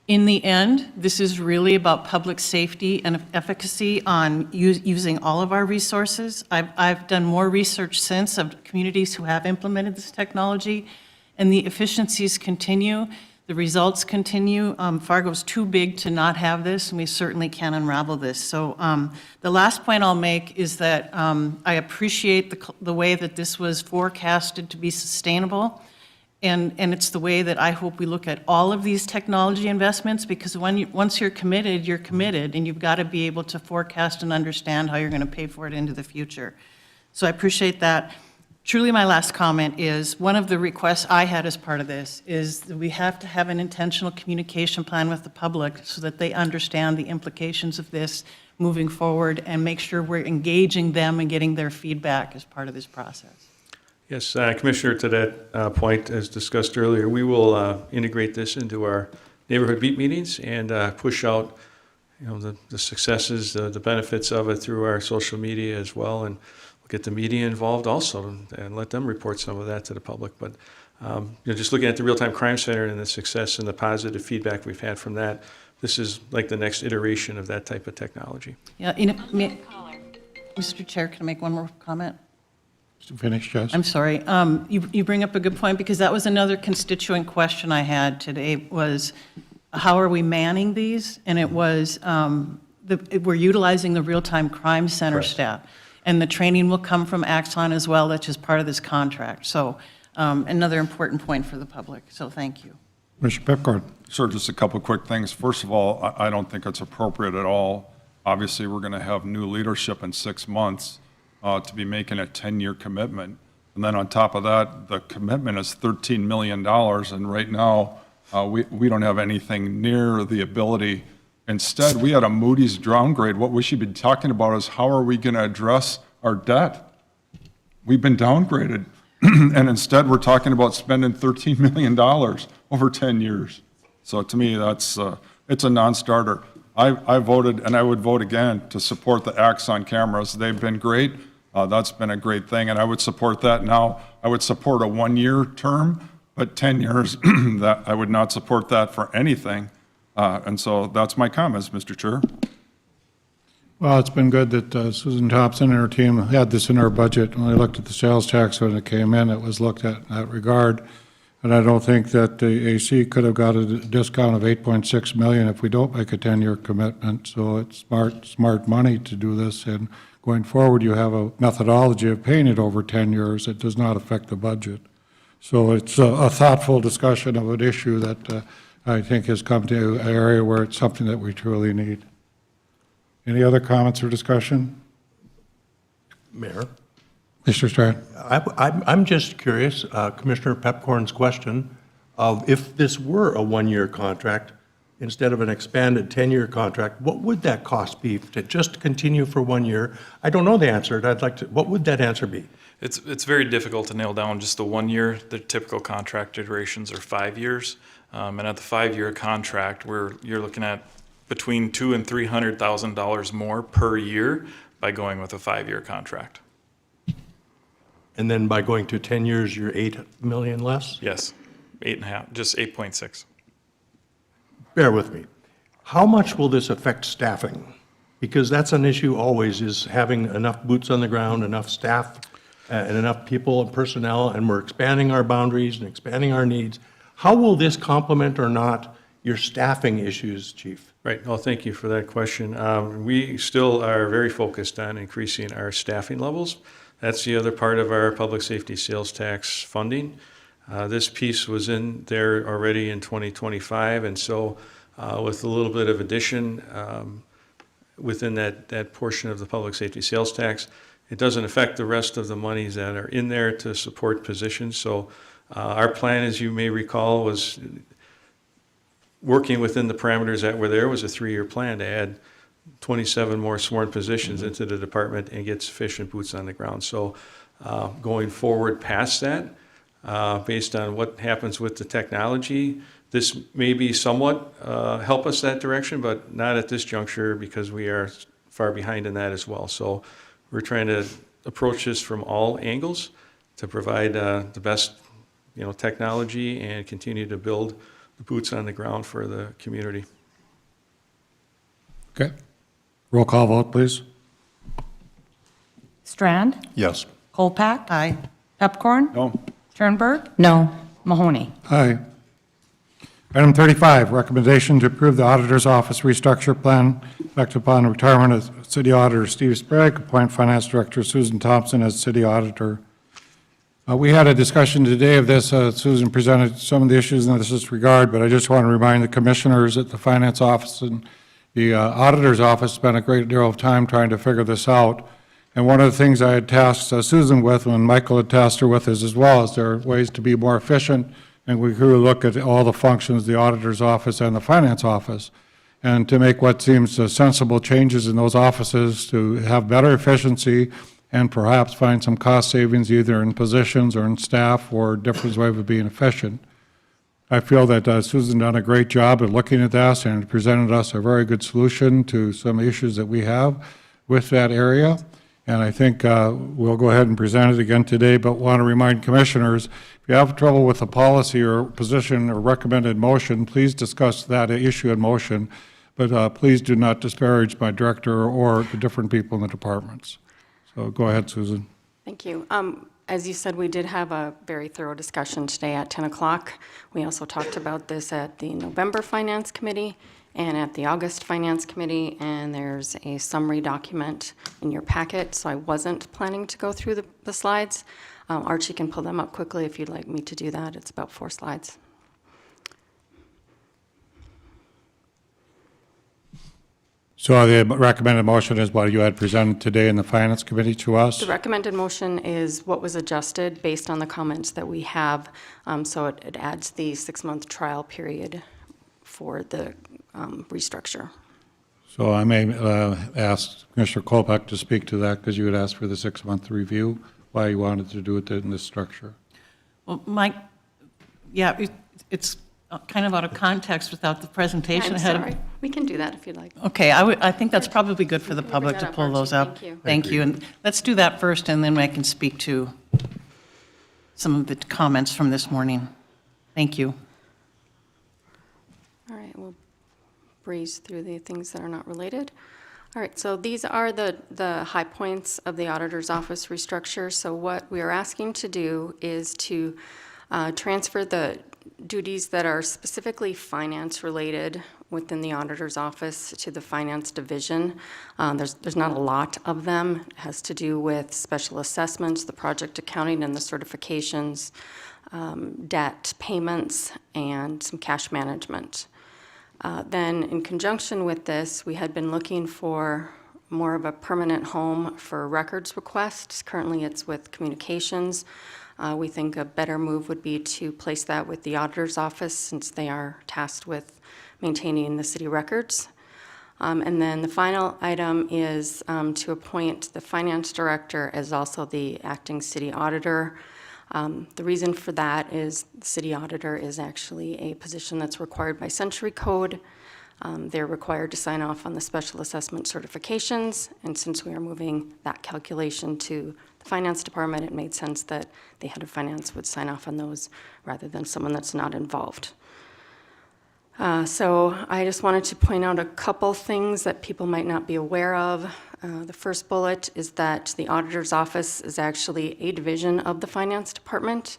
In the end, this is really about public safety and efficacy on using all of our resources. I've done more research since of communities who have implemented this technology, and the efficiencies continue. The results continue. Fargo's too big to not have this, and we certainly can unravel this. So the last point I'll make is that I appreciate the way that this was forecasted to be sustainable, and it's the way that I hope we look at all of these technology investments, because once you're committed, and you've got to be able to forecast and understand how you're going to pay for it into the future. So I appreciate that. Truly, my last comment is, one of the requests I had as part of this is that we have to have an intentional communication plan with the public so that they understand the implications of this moving forward, and make sure we're engaging them and getting their feedback as part of this process. Yes, Commissioner, to that point, as discussed earlier, we will integrate this into our neighborhood beat meetings and push out the successes, the benefits of it through our social media as well, and get the media involved also and let them report some of that to the public. But just looking at the Real-Time Crime Center and the success and the positive feedback we've had from that, this is like the next iteration of that type of technology. Yeah, Mr. Chair, can I make one more comment? Finish, Jess? I'm sorry. You bring up a good point, because that was another constituent question I had today, was how are we manning these? And it was, we're utilizing the Real-Time Crime Center Correct. staff. And the training will come from Axon as well, that's just part of this contract. So another important point for the public, so thank you. Mr. Pepkard? Sir, just a couple of quick things. First of all, I don't think it's appropriate at all. Obviously, we're going to have new leadership in 6 months to be making a 10-year commitment. And then on top of that, the commitment is $13 million, and right now, we don't have anything near the ability. Instead, we had a Moody's downgrade. What we should be talking about is how are we going to address our debt? We've been downgraded, and instead, we're talking about spending $13 million over 10 years. So to me, it's a non-starter. I voted, and I would vote again, to support the Axon cameras. They've been great. That's been a great thing, and I would support that. Now, I would support a one-year term, but 10 years, that I would not support that for anything. And so that's my comments, Mr. Chair. Well, it's been good that Susan Thompson and her team had this in our budget. When I looked at the sales tax when it came in, it was looked at in that regard. And I don't think that the AC could have got a discount of $8.6 million if we don't make a 10-year commitment. So it's smart money to do this. And going forward, you have a methodology of paying it over 10 years. It does not affect the budget. So it's a thoughtful discussion of an issue that I think has come to an area where it's something that we truly need. Any other comments or discussion? Mayor? Mr. Strand? I'm just curious, Commissioner Pepcorn's question of if this were a one-year contract instead of an expanded 10-year contract, what would that cost be to just continue for 1 year? I don't know the answer. I'd like to, what would that answer be? It's very difficult to nail down just the 1 year. The typical contract durations are 5 years. And at the 5-year contract, you're looking at between $200,000 and $300,000 more per year by going with a 5-year contract. And then by going to 10 years, you're 8 million less? Yes, 8.5, just 8.6. Bear with me. How much will this affect staffing? Because that's an issue always, is having enough boots on the ground, enough staff, and enough people and personnel, and we're expanding our boundaries and expanding our needs. How will this complement or not your staffing issues, Chief? Right. Well, thank you for that question. We still are very focused on increasing our staffing levels. That's the other part of our public safety sales tax funding. This piece was in there already in 2025, and so with a little bit of addition within that portion of the public safety sales tax, it doesn't affect the rest of the monies that are in there to support positions. So our plan, as you may recall, was working within the parameters that were there, was a 3-year plan to add 27 more sworn positions into the department and get sufficient boots on the ground. So going forward past that, based on what happens with the technology, this may be somewhat help us that direction, but not at this juncture because we are far behind in that as well. So we're trying to approach this from all angles to provide the best technology and continue to build the boots on the ground for the community. Okay. Roll call vote, please. Strand? Yes. Kolpak? Aye. Pepcorn? No. Turnberg? No. Mahoney? Aye. Item 35, recommendation to approve the auditor's office restructure plan effective upon retirement of City Auditor Steve Sprague, appoint Finance Director Susan Thompson as City Auditor. We had a discussion today of this. Susan presented some of the issues in this regard, but I just want to remind the commissioners at the Finance Office and the Auditor's Office spent a great deal of time trying to figure this out. And one of the things I had tasked Susan with, and Michael had tasked her with, is as well, is there are ways to be more efficient, and we could look at all the functions, the Auditor's Office and the Finance Office, and to make what seems sensible changes in those offices to have better efficiency and perhaps find some cost savings either in positions or in staff or different ways of being efficient. I feel that Susan done a great job of looking at this and presented us a very good solution to some issues that we have with that area. And I think we'll go ahead and present it again today, but want to remind commissioners, if you have trouble with a policy or position or recommended motion, please discuss that issue in motion, but please do not disparage my director or the different people in the departments. So go ahead, Susan. Thank you. As you said, we did have a very thorough discussion today at 10 o'clock. We also talked about this at the November Finance Committee and at the August Finance Committee, and there's a summary document in your packet, so I wasn't planning to go through the slides. Archie can pull them up quickly if you'd like me to do that. It's about 4 slides. So the recommended motion is what you had presented today in the Finance Committee to us? The recommended motion is what was adjusted based on the comments that we have. So it adds the 6-month trial period for the restructure. So I may ask Commissioner Kolpak to speak to that because you had asked for the 6-month review, why you wanted to do it in this structure. Well, Mike, yeah, it's kind of out of context without the presentation I'm ahead sorry. of. We can do that if you'd like. Okay, I think that's probably good for the bring public that to up, pull Archie. those up. Thank you. Thank you, and let's do that first, and then I can speak to some of the comments from this morning. Thank you. All right, we'll breeze through the things that are not related. All right, so these are the high points of the auditor's office restructure. So what we are asking to do is to transfer the duties that are specifically finance-related within the auditor's office to the finance division. There's not a lot of them. It has to do with special assessments, the project accounting and the certifications, debt payments, and some cash management. Then in conjunction with this, we had been looking for more of a permanent home for records requests. Currently it's with communications. We think a better move would be to place that with the auditor's office since they are tasked with maintaining the city records. And then the final item is to appoint the finance director as also the acting city auditor. The reason for that is the city auditor is actually a position that's required by Century Code. They're required to sign off on the special assessment certifications, and since we are moving that calculation to the finance department, it made sense that the head of finance would sign off on those rather than someone that's not involved. So I just wanted to point out a couple things that people might not be aware of. The first bullet is that the auditor's office is actually a division of the finance department.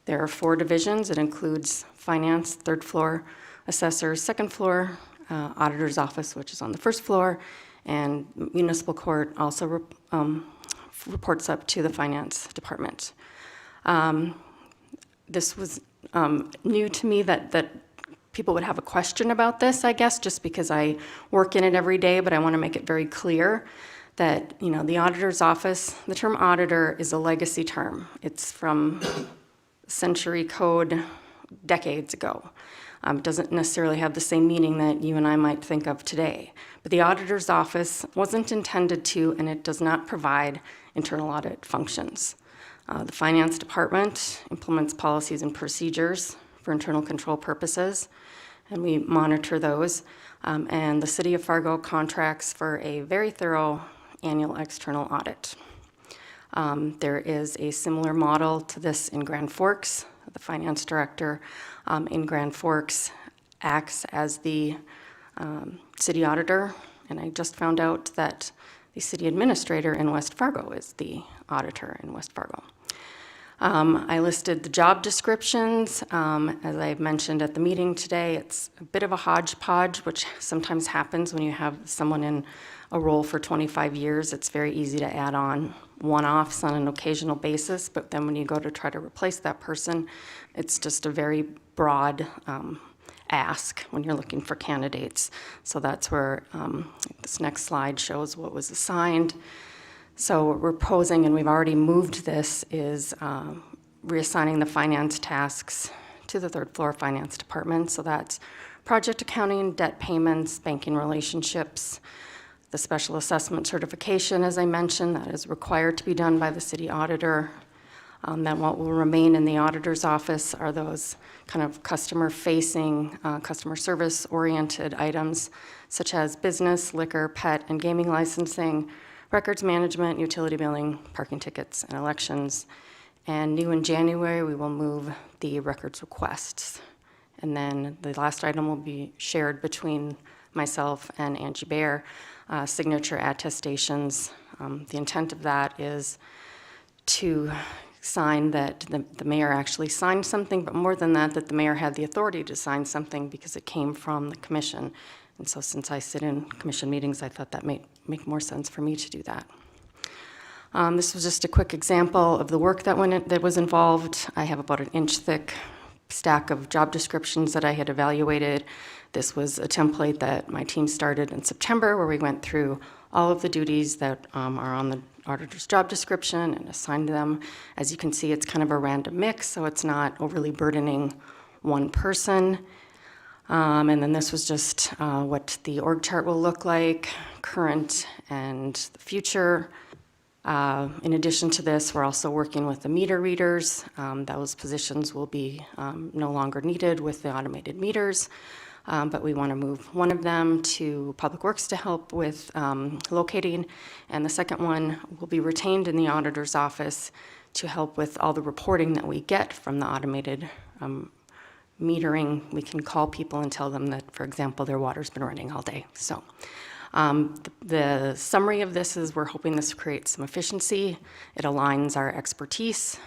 There are 4 divisions. It includes finance, 3rd floor, assessors, 2nd floor, auditor's office, which is on the 1st floor, and municipal court also reports up to the finance department. This was new to me that people would have a question about this, I guess, just because I work in it every day, but I want to make it very clear that, you know, the auditor's office, the term auditor is a legacy term. It's from Century Code decades ago. It doesn't necessarily have the same meaning that you and I might think of today. But the auditor's office wasn't intended to, and it does not provide internal audit functions. The finance department implements policies and procedures for internal control purposes, and we monitor those. And the City of Fargo contracts for a very thorough annual external audit. There is a similar model to this in Grand Forks. The finance director in Grand Forks acts as the city auditor, and I just found out that the city administrator in West Fargo is the auditor in West Fargo. I listed the job descriptions. As I mentioned at the meeting today, it's a bit of a hodgepodge, which sometimes happens when you have someone in a role for 25 years. It's very easy to add on one-offs on an occasional basis, but then when you go to try to replace that person, it's just a very broad ask when you're looking for candidates. So that's where this next slide shows what was assigned. So what we're proposing, and we've already moved this, is reassigning the finance tasks to the 3rd floor finance department. So that's project accounting, debt payments, banking relationships, the special assessment certification, as I mentioned, that is required to be done by the city auditor. Then what will remain in the auditor's office are those kind of customer-facing, customer service-oriented items, such as business, liquor, pet, and gaming licensing, records management, utility billing, parking tickets, and elections. And new in January, we will move the records requests. And then the last item will be shared between myself and Angie Baer, signature attestations. The intent of that is to sign that the mayor actually signed something, but more than that, that the mayor had the authority to sign something because it came from the commission. And so since I sit in commission meetings, I thought that might make more sense for me to do that. This was just a quick example of the work that was involved. I have about an inch thick stack of job descriptions that I had evaluated. This was a template that my team started in September, where we went through all of the duties that are on the auditor's job description and assigned them. As you can see, it's kind of a random mix, so it's not overly burdening one person. And then this was just what the org chart will look like, current and the future. In addition to this, we're also working with the meter readers. Those positions will be no longer needed with the automated meters, but we want to move one of them to Public Works to help with locating, and the second one will be retained in the auditor's office to help with all the reporting that we get from the automated metering. We can call people and tell them that, for example, their water's been running all day. So the summary of this is we're hoping this creates some efficiency. It aligns our expertise,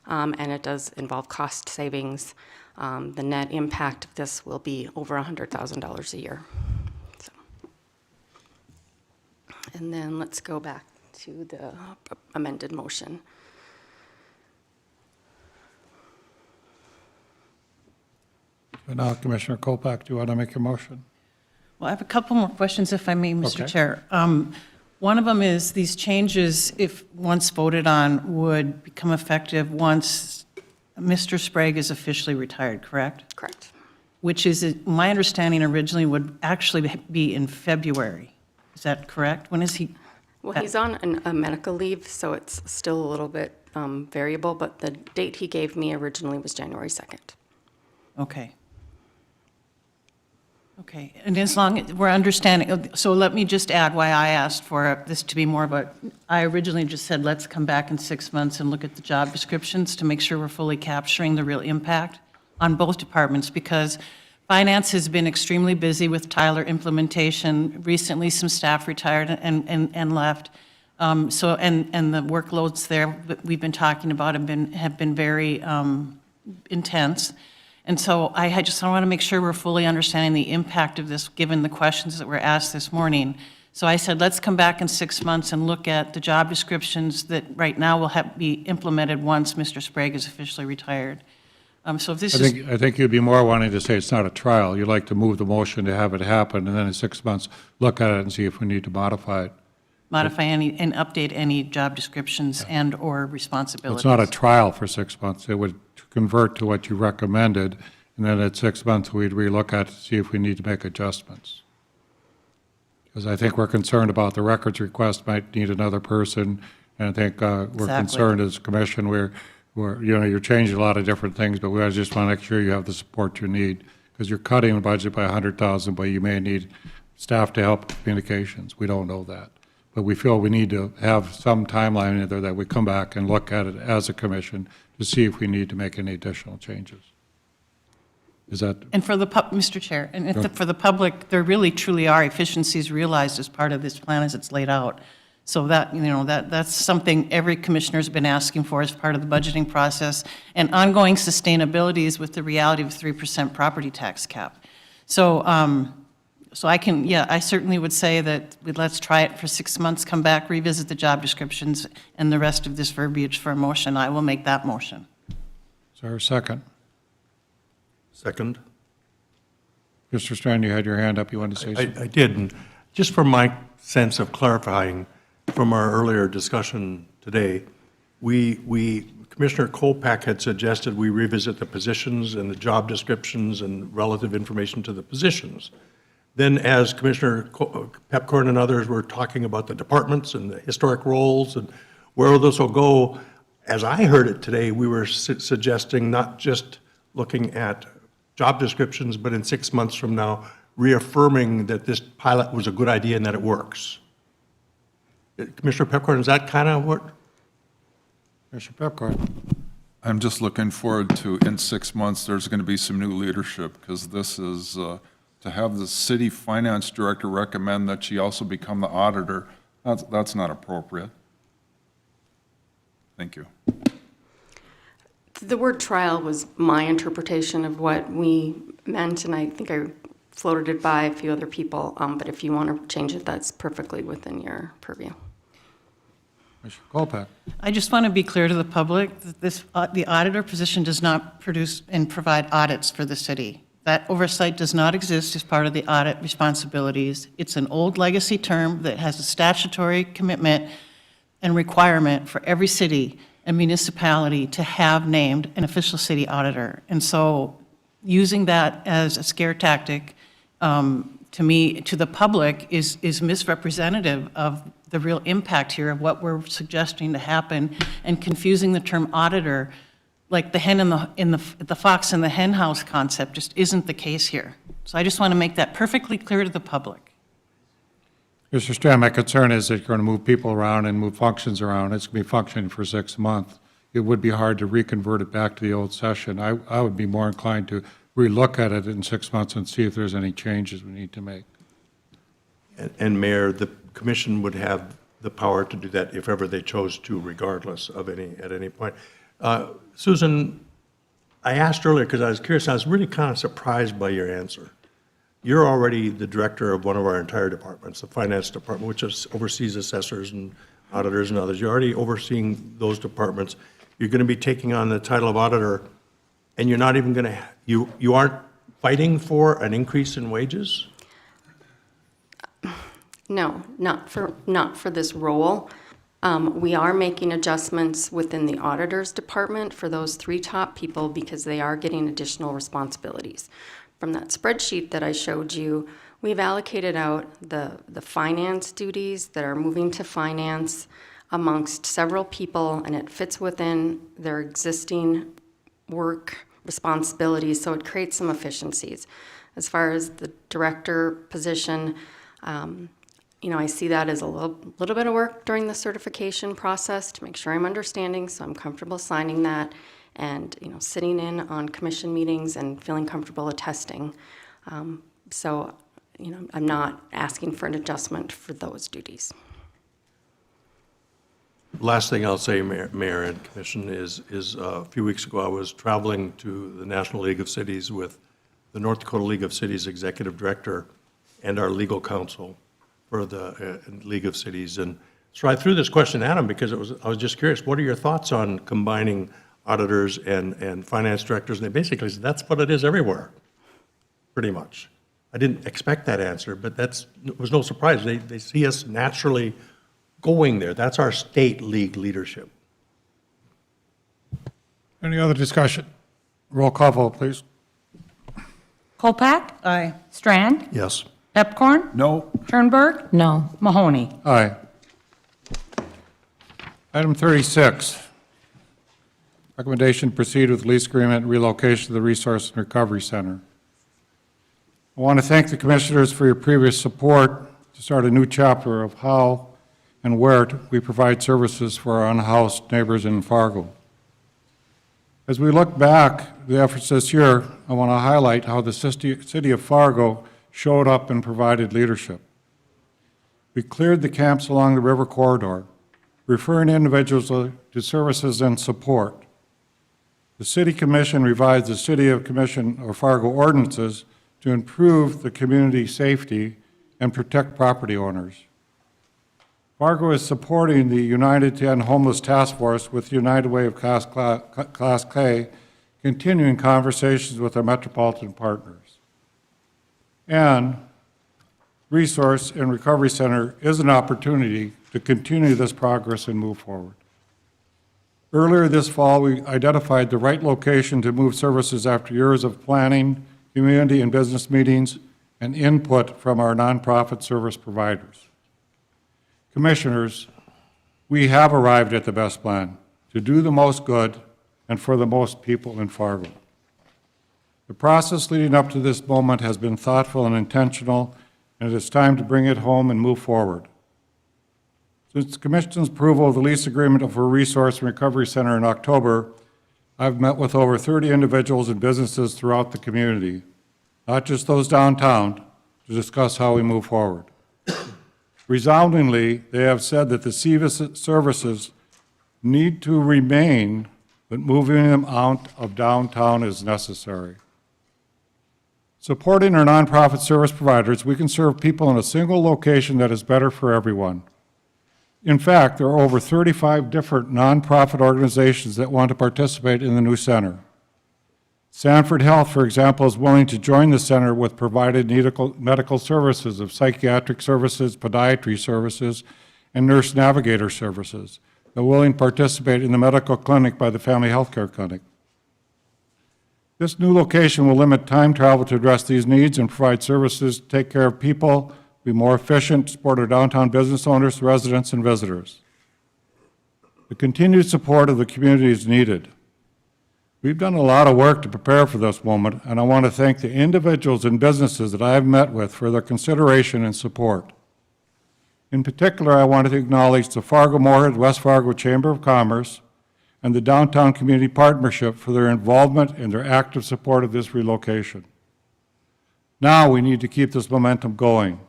and it does involve cost savings. The net impact of this will be over $100,000 a year. So. And then let's go back to the amended motion. And now, Commissioner Kolpak, do you want to make a motion? Well, I have a couple more questions, if I may, Mr. Okay. Chair. One of them is these changes, if once voted on, would become effective once Mr. Sprague is officially retired, correct? Correct. Which is, my understanding originally would actually be in February. Is that correct? When is he? Well, he's on a medical leave, so it's still a little bit variable, but the date he gave me originally was January 2nd. Okay. Okay, and as long as we're understanding, so let me just add why I asked for this to be more of a, I originally just said, let's come back in 6 months and look at the job descriptions to make sure we're fully capturing the real impact on both departments, because finance has been extremely busy with Tyler implementation. Recently, some staff retired and left. And the workloads there that we've been talking about have been very intense. And so I just want to make sure we're fully understanding the impact of this, given the questions that were asked this morning. So I said, let's come back in 6 months and look at the job descriptions that right now will be implemented once Mr. Sprague is officially retired. So if this is... I think you'd be more wanting to say it's not a trial. You'd like to move the motion to have it happen, and then in 6 months, look at it and see if we need to modify it. Modify any, and update any job descriptions and/or responsibilities. It's not a trial for 6 months. It would convert to what you recommended, and then at 6 months, we'd relook at it to see if we need to make adjustments. Because I think we're concerned about the records request might need another person, and I think we're concerned as a commission, you're changing a lot of different things, but we just want to make sure you have the support you need, because you're cutting the budget by $100,000, but you may need staff to help with communications. We don't know that. But we feel we need to have some timeline in there that we come back and look at it as a commission to see if we need to make any additional changes. Is that? And for the, Mr. Chair, and for the public, there really truly are efficiencies realized as part of this plan as it's laid out. So that, that's something every commissioner's been asking for as part of the budgeting process. And ongoing sustainability is with the reality of 3% property tax cap. So, I certainly would say that let's try it for 6 months, come back, revisit the job descriptions and the rest of this verbiage for a motion. I will make that motion. Is there a second? Second. Mr. Strand, you had your hand up. You wanted to say something? I did. And just for my sense of clarifying from our earlier discussion today, Commissioner Kolpak had suggested we revisit the positions and the job descriptions and relative information to the positions. Then as Commissioner Pepcorn and others were talking about the departments and the historic roles and where those will go, as I heard it today, we were suggesting not just looking at job descriptions, but in 6 months from now, reaffirming that this pilot was a good idea and that it works. Commissioner Pepcorn, is that kind of what? Commissioner Pepcorn. I'm just looking forward to, in 6 months, there's going to be some new leadership, because this is, to have the city finance director recommend that she also become the auditor, that's not appropriate. Thank you. The word trial was my interpretation of what we meant, and I think I floated it by a few other people, but if you want to change it, that's perfectly within your purview. Commissioner Kolpak. I just want to be clear to the public that this, the auditor position does not produce and provide audits for the city. That oversight does not exist as part of the audit responsibilities. It's an old legacy term that has a statutory commitment and requirement for every city and municipality to have named an official city auditor. And so using that as a scare tactic, to me, to the public, is misrepresentative of the real impact here of what we're suggesting to happen, and confusing the term auditor, like the hen and the fox and the hen house concept, just isn't the case here. So I just want to make that perfectly clear to the public. Mr. Strand, my concern is that you're going to move people around and move functions around. It's going to be functioning for 6 months. It would be hard to reconvert it back to the old session. I would be more inclined to relook at it in 6 months and see if there's any changes we need to make. And Mayor, the commission would have the power to do that if ever they chose to, regardless of at any point. Susan, I asked earlier because I was curious. I was really kind of surprised by your answer. You're already the director of one of our entire departments, the finance department, which oversees assessors and auditors and others. You're already overseeing those departments. You're going to be taking on the title of auditor, and you're not even going to, you aren't fighting for an increase in wages? No, not for this role. We are making adjustments within the auditor's department for those 3 top people because they are getting additional responsibilities. From that spreadsheet that I showed you, we've allocated out the finance duties that are moving to finance amongst several people, and it fits within their existing work responsibilities, so it creates some efficiencies. As far as the director position, I see that as a little bit of work during the certification process to make sure I'm understanding, so I'm comfortable signing that, and sitting in on commission meetings and feeling comfortable attesting. I'm not asking for an adjustment for those duties. Last thing I'll say, Mayor and Commission, is a few weeks ago I was traveling to the National League of Cities with the North Dakota League of Cities Executive Director and our legal counsel for the League of Cities. And so I threw this question at him because I was just curious, what are your thoughts on combining auditors and finance directors? And they basically said, that's what it is everywhere, pretty much. I didn't expect that answer, but it was no surprise. They see us naturally going there. That's our state league leadership. Any other discussion? Roll call vote, please. Kolpak? Aye. Strand? Yes. Pepcorn? No. Turnberg? No. Mahoney? Aye. Item 36, recommendation to proceed with lease agreement and relocation to the Resource and Recovery Center. I want to thank the commissioners for your previous support to start a new chapter of how and where we provide services for our unhoused neighbors in Fargo. As we look back the efforts this year, I want to highlight how the city of Fargo showed up and provided leadership. We cleared the camps along the river corridor, referring individuals to services and support. The City Commission revised the City of Commission or Fargo ordinances to improve the community safety and protect property owners. Fargo is supporting the United to End Homeless Task Force with United Way of Class K, continuing conversations with our metropolitan partners. And Resource and Recovery Center is an opportunity to continue this progress and move forward. Earlier this fall, we identified the right location to move services after years of planning, community and business meetings, and input from our nonprofit service providers. Commissioners, we have arrived at the best plan to do the most good and for the most people in Fargo. The process leading up to this moment has been thoughtful and intentional, and it is time to bring it home and move forward. Since the Commission's approval of the lease agreement for Resource and Recovery Center in October, I've met with over 30 individuals and businesses throughout the community, not just those downtown, to discuss how we move forward. Resoundingly, they have said that the services need to remain, but moving them out of downtown is necessary. Supporting our nonprofit service providers, we can serve people in a single location that is better for everyone. In fact, there are over 35 different nonprofit organizations that want to participate in the new center. Sanford Health, for example, is willing to join the center with provided medical services of psychiatric services, podiatry services, and nurse navigator services. They're willing to participate in the medical clinic by the Family Health Care Clinic. This new location will limit time travel to address these needs and provide services to take care of people, be more efficient, support our downtown business owners, residents, and visitors. The continued support of the community is needed. We've done a lot of work to prepare for this moment, and I want to thank the individuals and businesses that I have met with for their consideration and support. In particular, I wanted to acknowledge the Fargo-Moorhead West Fargo Chamber of Commerce and the Downtown Community Partnership for their involvement and their active support of this relocation. Now we need to keep this momentum going.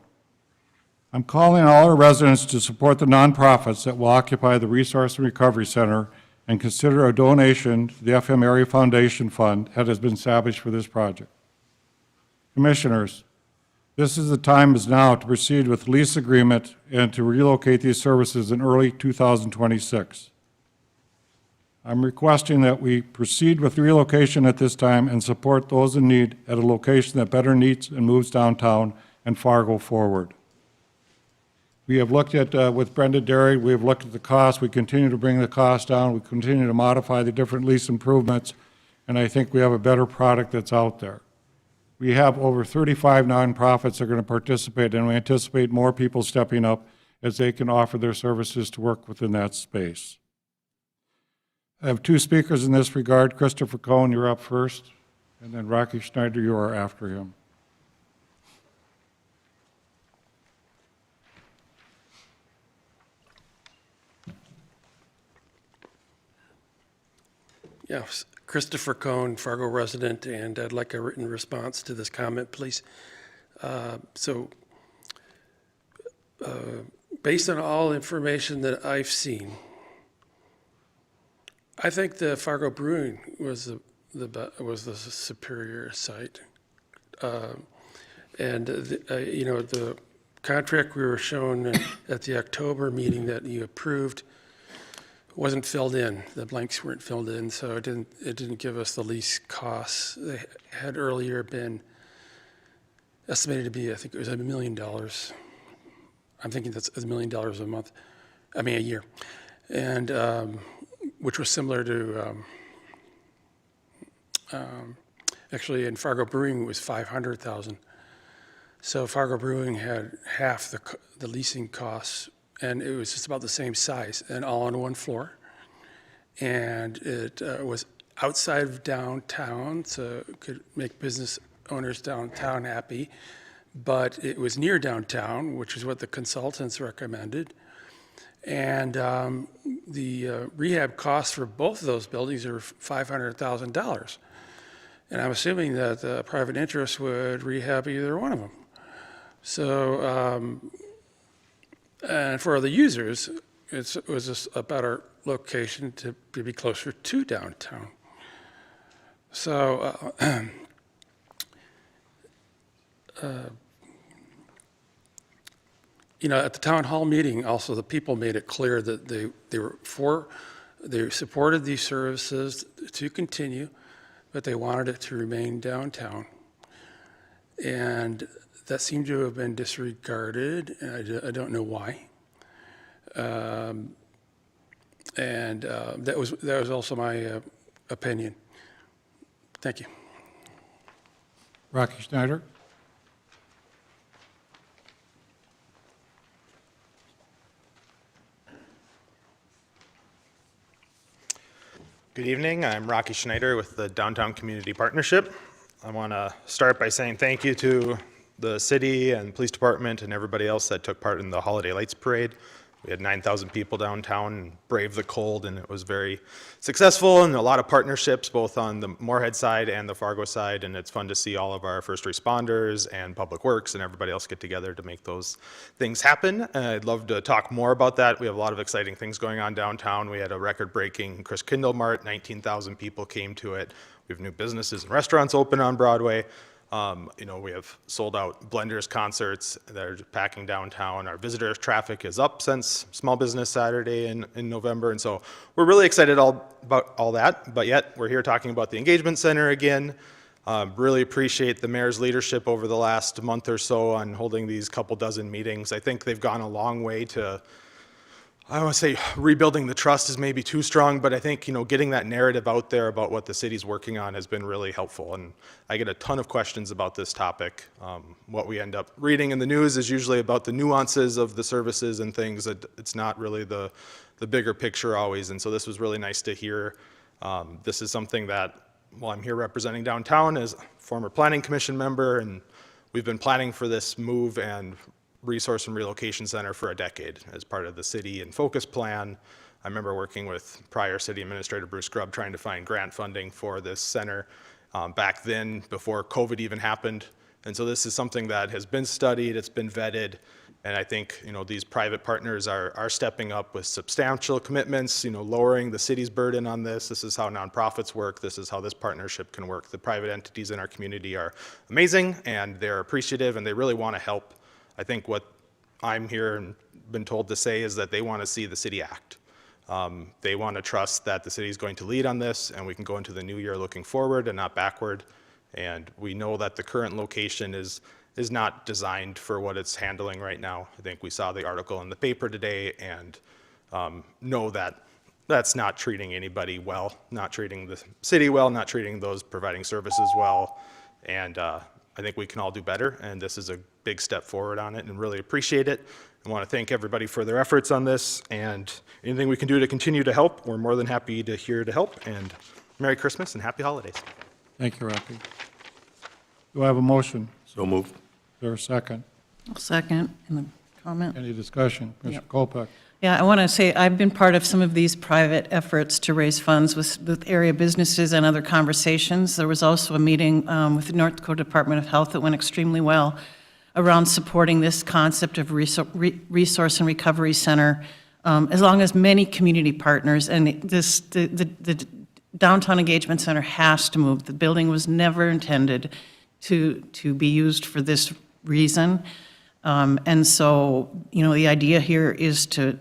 I'm calling on all our residents to support the nonprofits that will occupy the Resource and Recovery Center and consider a donation to the FM Area Foundation Fund that has been established for this project. Commissioners, this is the time is now to proceed with lease agreement and to relocate these services in early 2026. I'm requesting that we proceed with relocation at this time and support those in need at a location that better meets and moves downtown and Fargo forward. We have looked at, with Brenda Derry, we have looked at the cost. We continue to bring the cost down. We continue to modify the different lease improvements, and I think we have a better product that's out there. We have over 35 nonprofits that are going to participate, and we anticipate more people stepping up as they can offer their services to work within that space. I have two speakers in this regard. Christopher Cohn, you're up first, and then Rocky Schneider, you are after him. Yes, Christopher Cohn, Fargo resident, and I'd like a written response to this comment, please. Based on all information that I've seen, I think the Fargo Brewing was the superior site, and the contract we were shown at the October meeting that you approved wasn't filled in. The blanks weren't filled in, so it didn't give us the lease costs. They had earlier been estimated to be, I think it was $1 million. I'm thinking that's $1 million a year, and which was similar to actually in Fargo Brewing it was $500,000. So Fargo Brewing had half the leasing costs, and it was just about the same size and all on one floor. And it was outside of downtown, so it could make business owners downtown happy. But it was near downtown, which is what the consultants recommended. And the rehab costs for both of those buildings are $500,000. And I'm assuming that the private interest would rehab either one of them. So, and for the users, it was just a better location to be closer to downtown. So, at the town hall meeting, also the people made it clear that they supported these services to continue, but they wanted it to remain downtown. And that seemed to have been disregarded, and I don't know why. That was also my opinion. Thank you. Rocky Schneider. Good evening. I'm Rocky Schneider with the Downtown Community Partnership. I want to start by saying thank you to the city and police department and everybody else that took part in the Holiday Lights Parade. We had 9,000 people downtown and braved the cold, and it was very successful, and a lot of partnerships both on the Moorhead side and the Fargo side, and it's fun to see all of our first responders and public works and everybody else get together to make those things happen. I'd love to talk more about that. We have a lot of exciting things going on downtown. We had a record-breaking Chris Kindle Mart, 19,000 people came to it. We have new businesses and restaurants open on Broadway. We have sold out Blenders concerts that are packing downtown. Our visitor traffic is up since Small Business Saturday in November. And so we're really excited about all that, but yet we're here talking about the Engagement Center again. Really appreciate the mayor's leadership over the last month or so on holding these couple dozen meetings. I think they've gone a long way to, I don't want to say rebuilding the trust is maybe too strong, but I think, getting that narrative out there about what the city's working on has been really helpful. And I get a ton of questions about this topic. What we end up reading in the news is usually about the nuances of the services and things. It's not really the bigger picture always. And so this was really nice to hear. This is something that, while I'm here representing downtown as a former planning commission member, and we've been planning for this move and resource and relocation center for a decade as part of the city and focus plan. I remember working with prior city administrator Bruce Grubb trying to find grant funding for this center back then, before COVID even happened. And so this is something that has been studied, it's been vetted, and I think these private partners are stepping up with substantial commitments, lowering the city's burden on this. This is how nonprofits work. This is how this partnership can work. The private entities in our community are amazing, and they're appreciative, and they really want to help. I think what I'm here and been told to say is that they want to see the city act. They want to trust that the city is going to lead on this, and we can go into the new year looking forward and not backward. And we know that the current location is not designed for what it's handling right now. I think we saw the article in the paper today and know that that's not treating anybody well, not treating the city well, not treating those providing services well. And I think we can all do better, and this is a big step forward on it, and really appreciate it. I want to thank everybody for their efforts on this, and anything we can do to continue to help, we're more than happy to help. And Merry Christmas and Happy Holidays. Thank you, Rocky. Do I have a motion? So moved. Is there a second? I'll second in the comment. Any discussion? Mr. Kolpak? Yeah, I want to say I've been part of some of these private efforts to raise funds with area businesses and other conversations. There was also a meeting with the North Dakota Department of Health that went extremely well around supporting this concept of resource and recovery center, as long as many community partners. And the Downtown Engagement Center has to move. The building was never intended to be used for this reason. And so, the idea here is to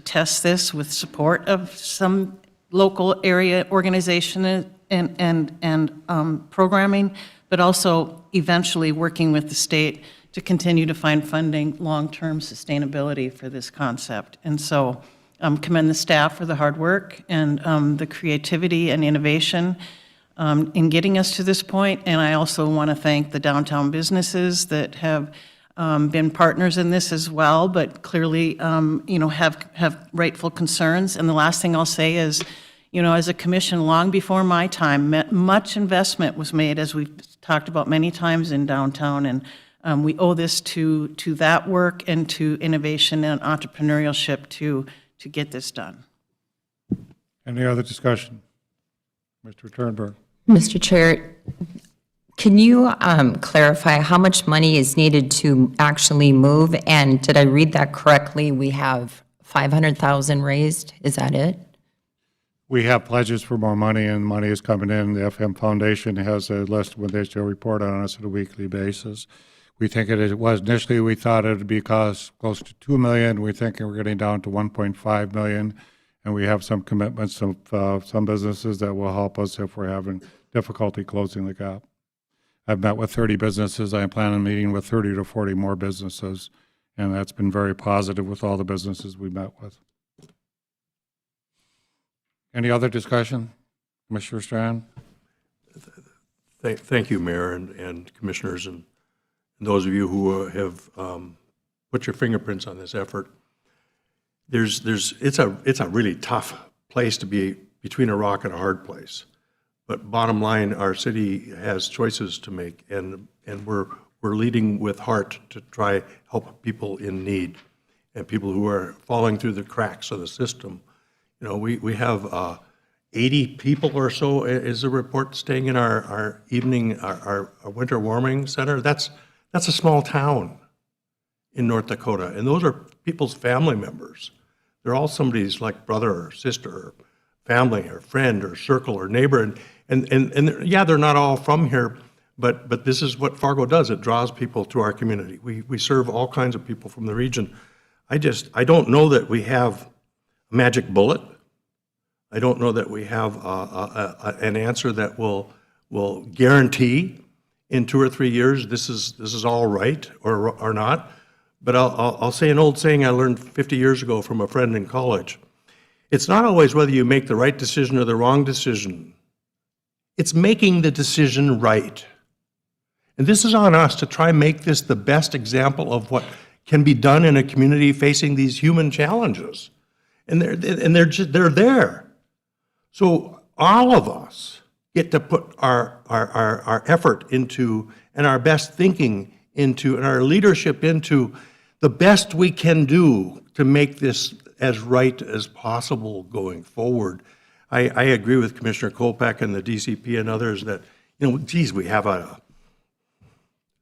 test this with support of some local area organization and programming, but also eventually working with the state to continue to find funding, long-term sustainability for this concept. And so, commend the staff for the hard work and the creativity and innovation in getting us to this point. And I also want to thank the downtown businesses that have been partners in this as well, but clearly, have rightful concerns. And the last thing I'll say is, as a commission, long before my time, much investment was made, as we've talked about many times in downtown, and we owe this to that work and to innovation and entrepreneurship to get this done. Any other discussion? Mr. Turnberg? Mr. Chair, can you clarify how much money is needed to actually move? And did I read that correctly? We have 500,000 raised. Is that it? We have pledges for more money, and money is coming in. The FM Foundation has a list when they still report on us on a weekly basis. We think it was initially, we thought it would be close to $2 million. We're thinking we're getting down to $1.5 million. And we have some commitments of some businesses that will help us if we're having difficulty closing the gap. I've met with 30 businesses. I plan on meeting with 30 to 40 more businesses. And that's been very positive with all the businesses we met with. Any other discussion? Commissioner Strand? Thank you, Mayor and Commissioners, and those of you who have put your fingerprints on this effort. It's a really tough place to be, between a rock and a hard place. But bottom line, our city has choices to make, and we're leading with heart to try help people in need and people who are falling through the cracks of the system. We have 80 people or so, is the report, staying in our winter warming center. That's a small town in North Dakota, and those are people's family members. They're all somebody's like brother or sister or family or friend or circle or neighbor, and yeah, they're not all from here, But this is what Fargo does. It draws people to our community. We serve all kinds of people from the region. I don't know that we have a magic bullet. I don't know that we have an answer that will guarantee in 2 or 3 years this is all right or not. But I'll say an old saying I learned 50 years ago from a friend in college. It's not always whether you make the right decision or the wrong decision. It's making the decision right. And this is on us to try and make this the best example of what can be done in a community facing these human challenges. And they're there. So all of us get to put our effort into, and our best thinking into, and our leadership into the best we can do to make this as right as possible going forward. I agree with Commissioner Kolpak and the DCP and others that, geez, we have a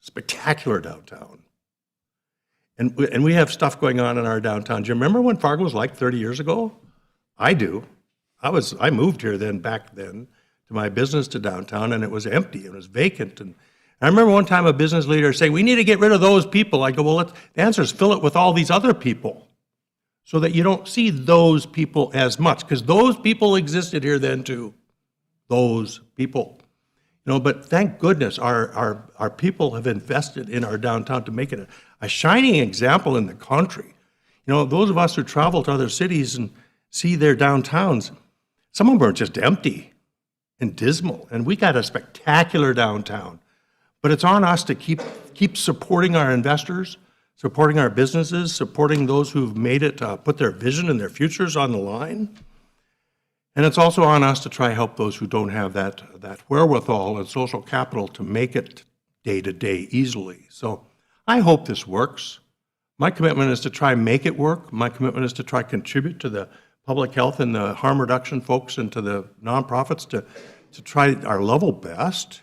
spectacular downtown. And we have stuff going on in our downtown. Do you remember when Fargo was like 30 years ago? I do. I moved here back then to my business to downtown, and it was empty, it was vacant. And I remember one time a business leader saying, we need to get rid of those people. I go, well, the answer is fill it with all these other people so that you don't see those people as much, because those people existed here then too. Those people. But thank goodness our people have invested in our downtown to make it a shining example in the country. Those of us who travel to other cities and see their downtowns, some of them are just empty and dismal, and we got a spectacular downtown. But it's on us to keep supporting our investors, supporting our businesses, supporting those who've made it, put their vision and their futures on the line. And it's also on us to try to help those who don't have that wherewithal and social capital to make it day to day easily. So I hope this works. My commitment is to try and make it work. My commitment is to try to contribute to the public health and the harm reduction folks and to the nonprofits to try our level best,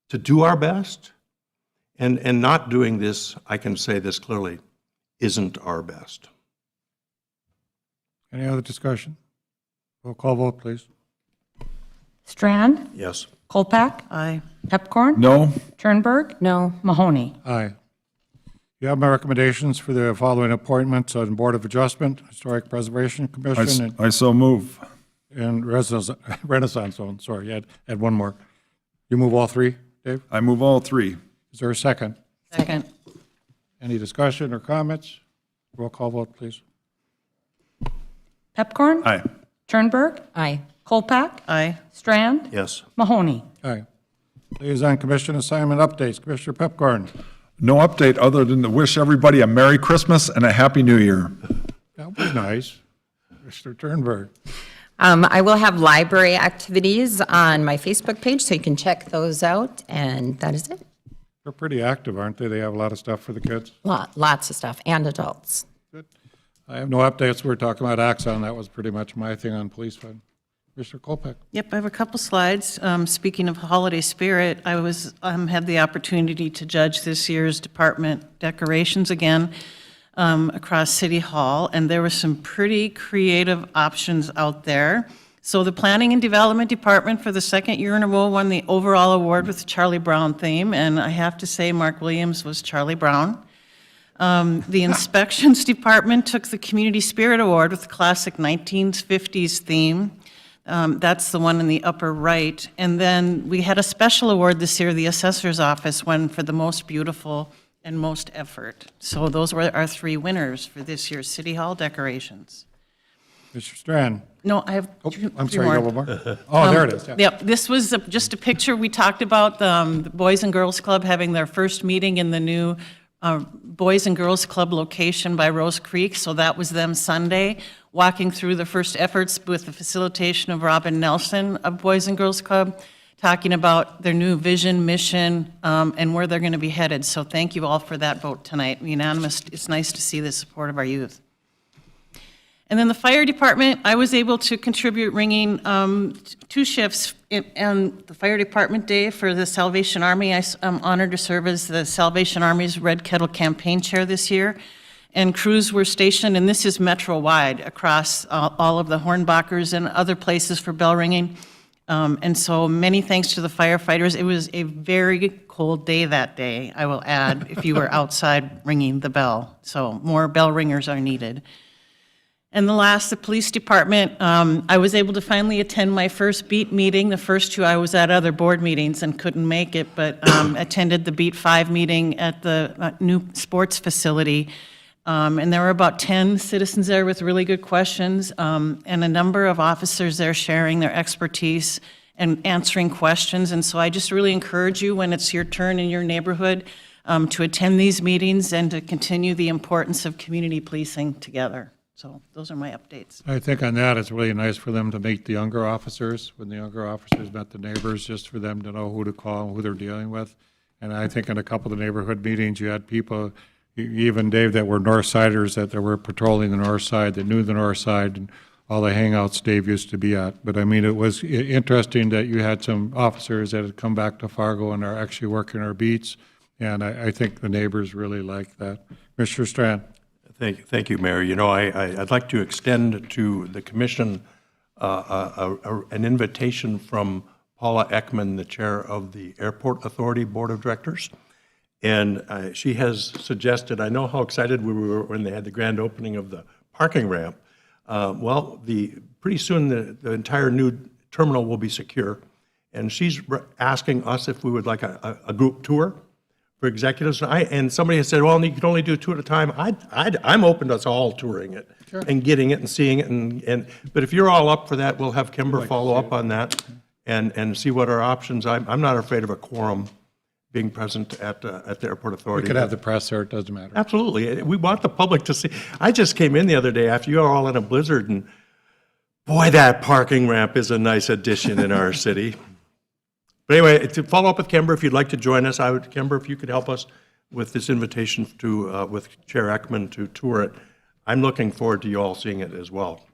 to do our best, and not doing this, I can say this clearly, isn't our best. Any other discussion? Roll call vote, please. Strand? Yes. Kolpak? Aye. Pepcorn? No. Turnberg? No. Mahoney? Aye. You have my recommendations for the following appointments on Board of Adjustment, Historic Preservation Commission, I so move. and Renaissance Zone. Sorry, add one more. You move all three, Dave? I move all three. Is there a second? Second. Any discussion or comments? Roll call vote, please. Pepcorn? Aye. Turnberg? Aye. Kolpak? Aye. Strand? Yes. Mahoney? Aye. Liaison Commission assignment updates. Commissioner Pepcorn. No update other than to wish everybody a Merry Christmas and a Happy New Year. That was nice. Mr. Turnberg. I will have library activities on my Facebook page, so you can check those out, and that is it. They're pretty active, aren't they? They have a lot of stuff for the kids. Lots of stuff, and adults. Good. I have no updates. We were talking about Axon. That was pretty much my thing on police fund. Mr. Kolpak. Yep, I have a couple slides. Speaking of holiday spirit, I had the opportunity to judge this year's department decorations again across City Hall, and there were some pretty creative options out there. So the Planning and Development Department for the second year in a row won the overall award with the Charlie Brown theme, and I have to say Mark Williams was Charlie Brown. The Inspections Department took the Community Spirit Award with the classic 1950s theme. That's the one in the upper right. And then we had a special award this year, the Assessor's Office won for the most beautiful and most effort. So those were our three winners for this year's City Hall decorations. Mr. Strand. No, I have I'm three sorry, more. you got one more? Oh, there it is. Yeah. Yep, this was just a picture. We talked about the Boys and Girls Club having their first meeting in the new Boys and Girls Club location by Rose Creek. So that was them Sunday, walking through the first efforts with the facilitation of Robin Nelson of Boys and Girls Club, talking about their new vision, mission, and where they're going to be headed. So thank you all for that vote tonight. Unanimous. It's nice to see the support of our youth. And then the fire department, I was able to contribute ringing 2 shifts on the fire department day for the Salvation Army. I'm honored to serve as the Salvation Army's Red Kettle campaign chair this year. And crews were stationed, and this is metro-wide across all of the Hornbachers and other places for bell ringing. And so many thanks to the firefighters. It was a very cold day that day, I will add, if you were outside ringing the bell. So more bell ringers are needed. And the last, the police department, I was able to finally attend my first BEAT meeting. The first two, I was at other board meetings and couldn't make it, but attended the BEAT 5 meeting at the new sports facility. And there were about 10 citizens there with really good questions, and a number of officers there sharing their expertise and answering questions. And so I just really encourage you, when it's your turn in your neighborhood, to attend these meetings and to continue the importance of community policing together. So those are my updates. I think on that, it's really nice for them to meet the younger officers, when the younger officers met the neighbors, just for them to know who to call and who they're dealing with. And I think in a couple of the neighborhood meetings, you had people, even Dave, that were north siders, that were patrolling the north side, that knew the north side, and all the hangouts Dave used to be at. But I mean, it was interesting that you had some officers that had come back to Fargo and are actually working our beats. And I think the neighbors really like that. Mr. Strand. Thank you, Mayor. You know, I'd like to extend to the commission an invitation from Paula Ekman, the chair of the Airport Authority Board of Directors. And she has suggested, I know how excited we were when they had the grand opening of the parking ramp. Well, pretty soon the entire new terminal will be secure. And she's asking us if we would like a group tour for executives. And somebody has said, well, you can only do 2 at a time. I'm open to us all touring it and getting it and seeing it. But if you're all up for that, we'll have Kimber follow up on that and see what our options. I'm not afraid of a quorum being present at the Airport Authority. We could have the press there, it doesn't matter. Absolutely. We want the public to see. I just came in the other day after you were all in a blizzard, and boy, that parking ramp is a nice addition in our city. But anyway, to follow up with Kimber, if you'd like to join us, Kimber, if you could help us with this invitation to, with Chair Ekman to tour it. I'm looking forward to you all seeing it as well.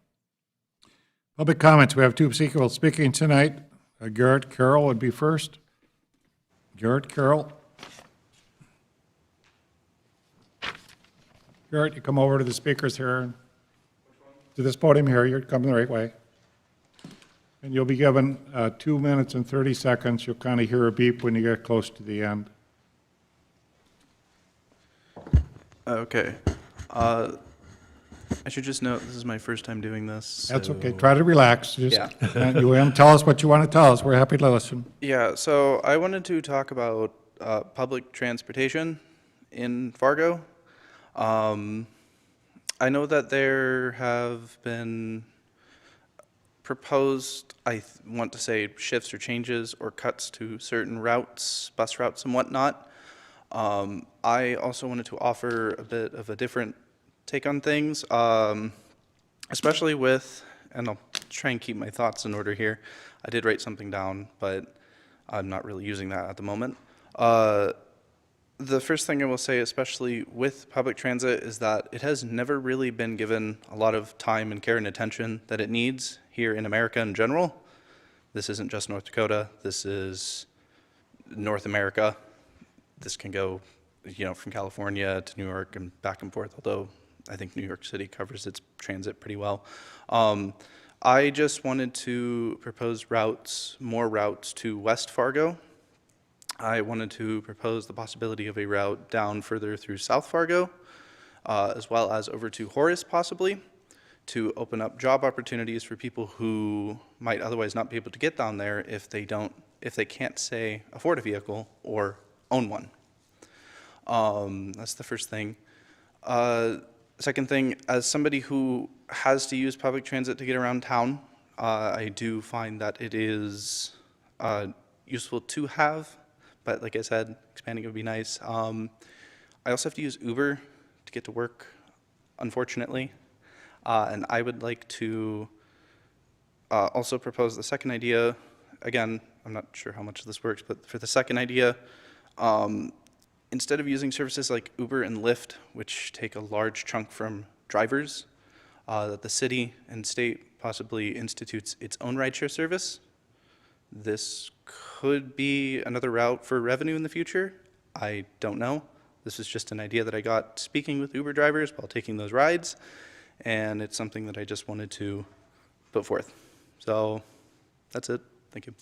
Public comments. We have 2 people speaking tonight. Garrett Carroll would be first. Garrett Carroll. Garrett, you come over to the speakers here, to this podium here. You're coming the right way. And you'll be given 2 minutes and 30 seconds. You'll kind of hear a beep when you get close to the end. Okay. I should just note, this is my first time doing this. That's so- okay. Try to relax. Just, Yeah. you want to tell us what you want to tell us. We're happy to listen. Yeah, so I wanted to talk about public transportation in Fargo. I know that there have been proposed, want to say, shifts or changes or cuts to certain routes, bus routes and whatnot. I also wanted to offer a bit of a different take on things, especially with, and I'll try and keep my thoughts in order here. I did write something down, but I'm not really using that at the moment. The first thing I will say, especially with public transit, is that it has never really been given a lot of time and care and attention that it needs here in America in general. This isn't just North Dakota. This is North America. This can go, from California to New York and back and forth, although I think New York City covers its transit pretty well. I just wanted to propose more routes to West Fargo. I wanted to propose the possibility of a route down further through South Fargo, as well as over to Horace possibly, to open up job opportunities for people who might otherwise not be able to get down there if they can't, say, afford a vehicle or own one. That's the first thing. Second thing, as somebody who has to use public transit to get around town, I do find that it is useful to have, but like I said, expanding would be nice. I also have to use Uber to get to work, unfortunately. And I would like to also propose the second idea. Again, I'm not sure how much of this works, but for the second idea, instead of using services like Uber and Lyft, which take a large chunk from drivers, that the city and state possibly institutes its own rideshare service. This could be another route for revenue in the future. I don't know. This is just an idea that I got speaking with Uber drivers while taking those rides, and it's something that I just wanted to put forth. So that's it. Thank you.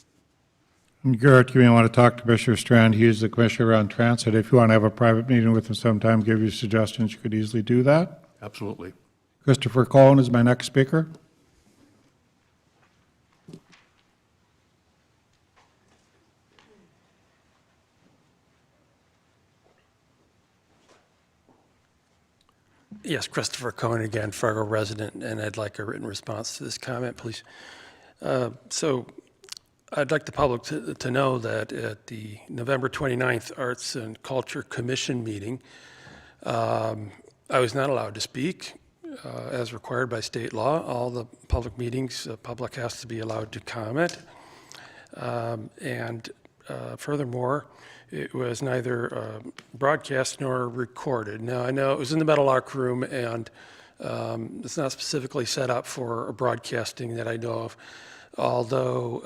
And Garrett, you may want to talk to Commissioner Strand. He is the commissioner on transit. If you want to have a private meeting with him sometime, give you suggestions, you could easily do that. Absolutely. Christopher Cohen is my next speaker. Yes, Christopher Cohen again, Fargo resident, and I'd like a written response to this comment, please. So I'd like the public to know that at the November 29th Arts and Culture Commission meeting, I was not allowed to speak as required by state law. All the public meetings, the public has to be allowed to comment. Furthermore, it was neither broadcast nor recorded. Now, I know it was in the Metal Arc room, and it's not specifically set up for broadcasting that I know of, although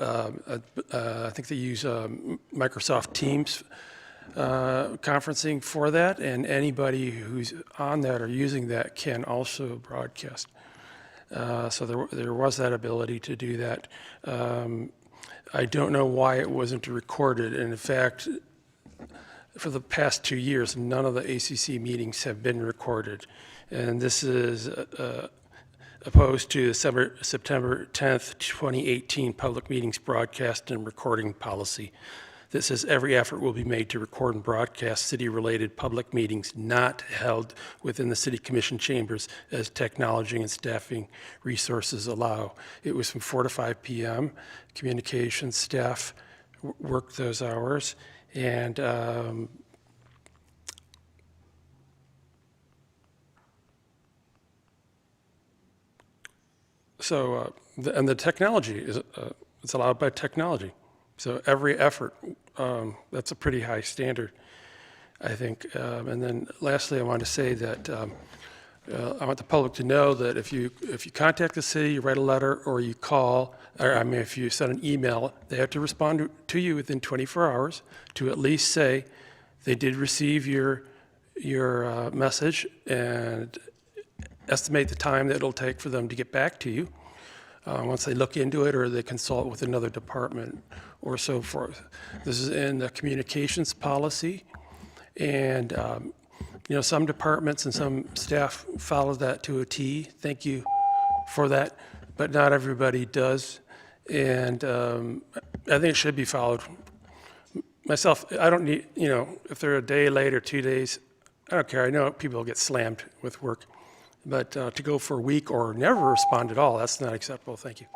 I think they use Microsoft Teams conferencing for that, and anybody who's on that or using that can also broadcast. So there was that ability to do that. I don't know why it wasn't recorded, and in fact, for the past 2 years, none of the ACC meetings have been recorded. And this is opposed to the September 10th, 2018 public meetings broadcast and recording policy that says every effort will be made to record and broadcast city-related public meetings not held within the city commission chambers as technology and staffing resources allow. It was from 4 to 5 p.m. Communications staff worked those hours. And and the technology is it's allowed by technology. So every effort, that's a pretty high standard, I think. And then lastly, I want to say that I want the public to know that if you contact the city, you write a letter, or you call, or I mean, if you send an email, they have to respond to you within 24 hours to at least say they did receive your message and estimate the time that it'll take for them to get back to you once they look into it or they consult with another department or so forth. This is in the communications policy, and some departments and some staff follow that to a T. Thank you for that, but not everybody does, and I think it should be followed. Myself, I don't need, if they're a day late or 2 days, I don't care. I know people get slammed with work, but to go for a week or never respond at all, that's not acceptable. Thank you.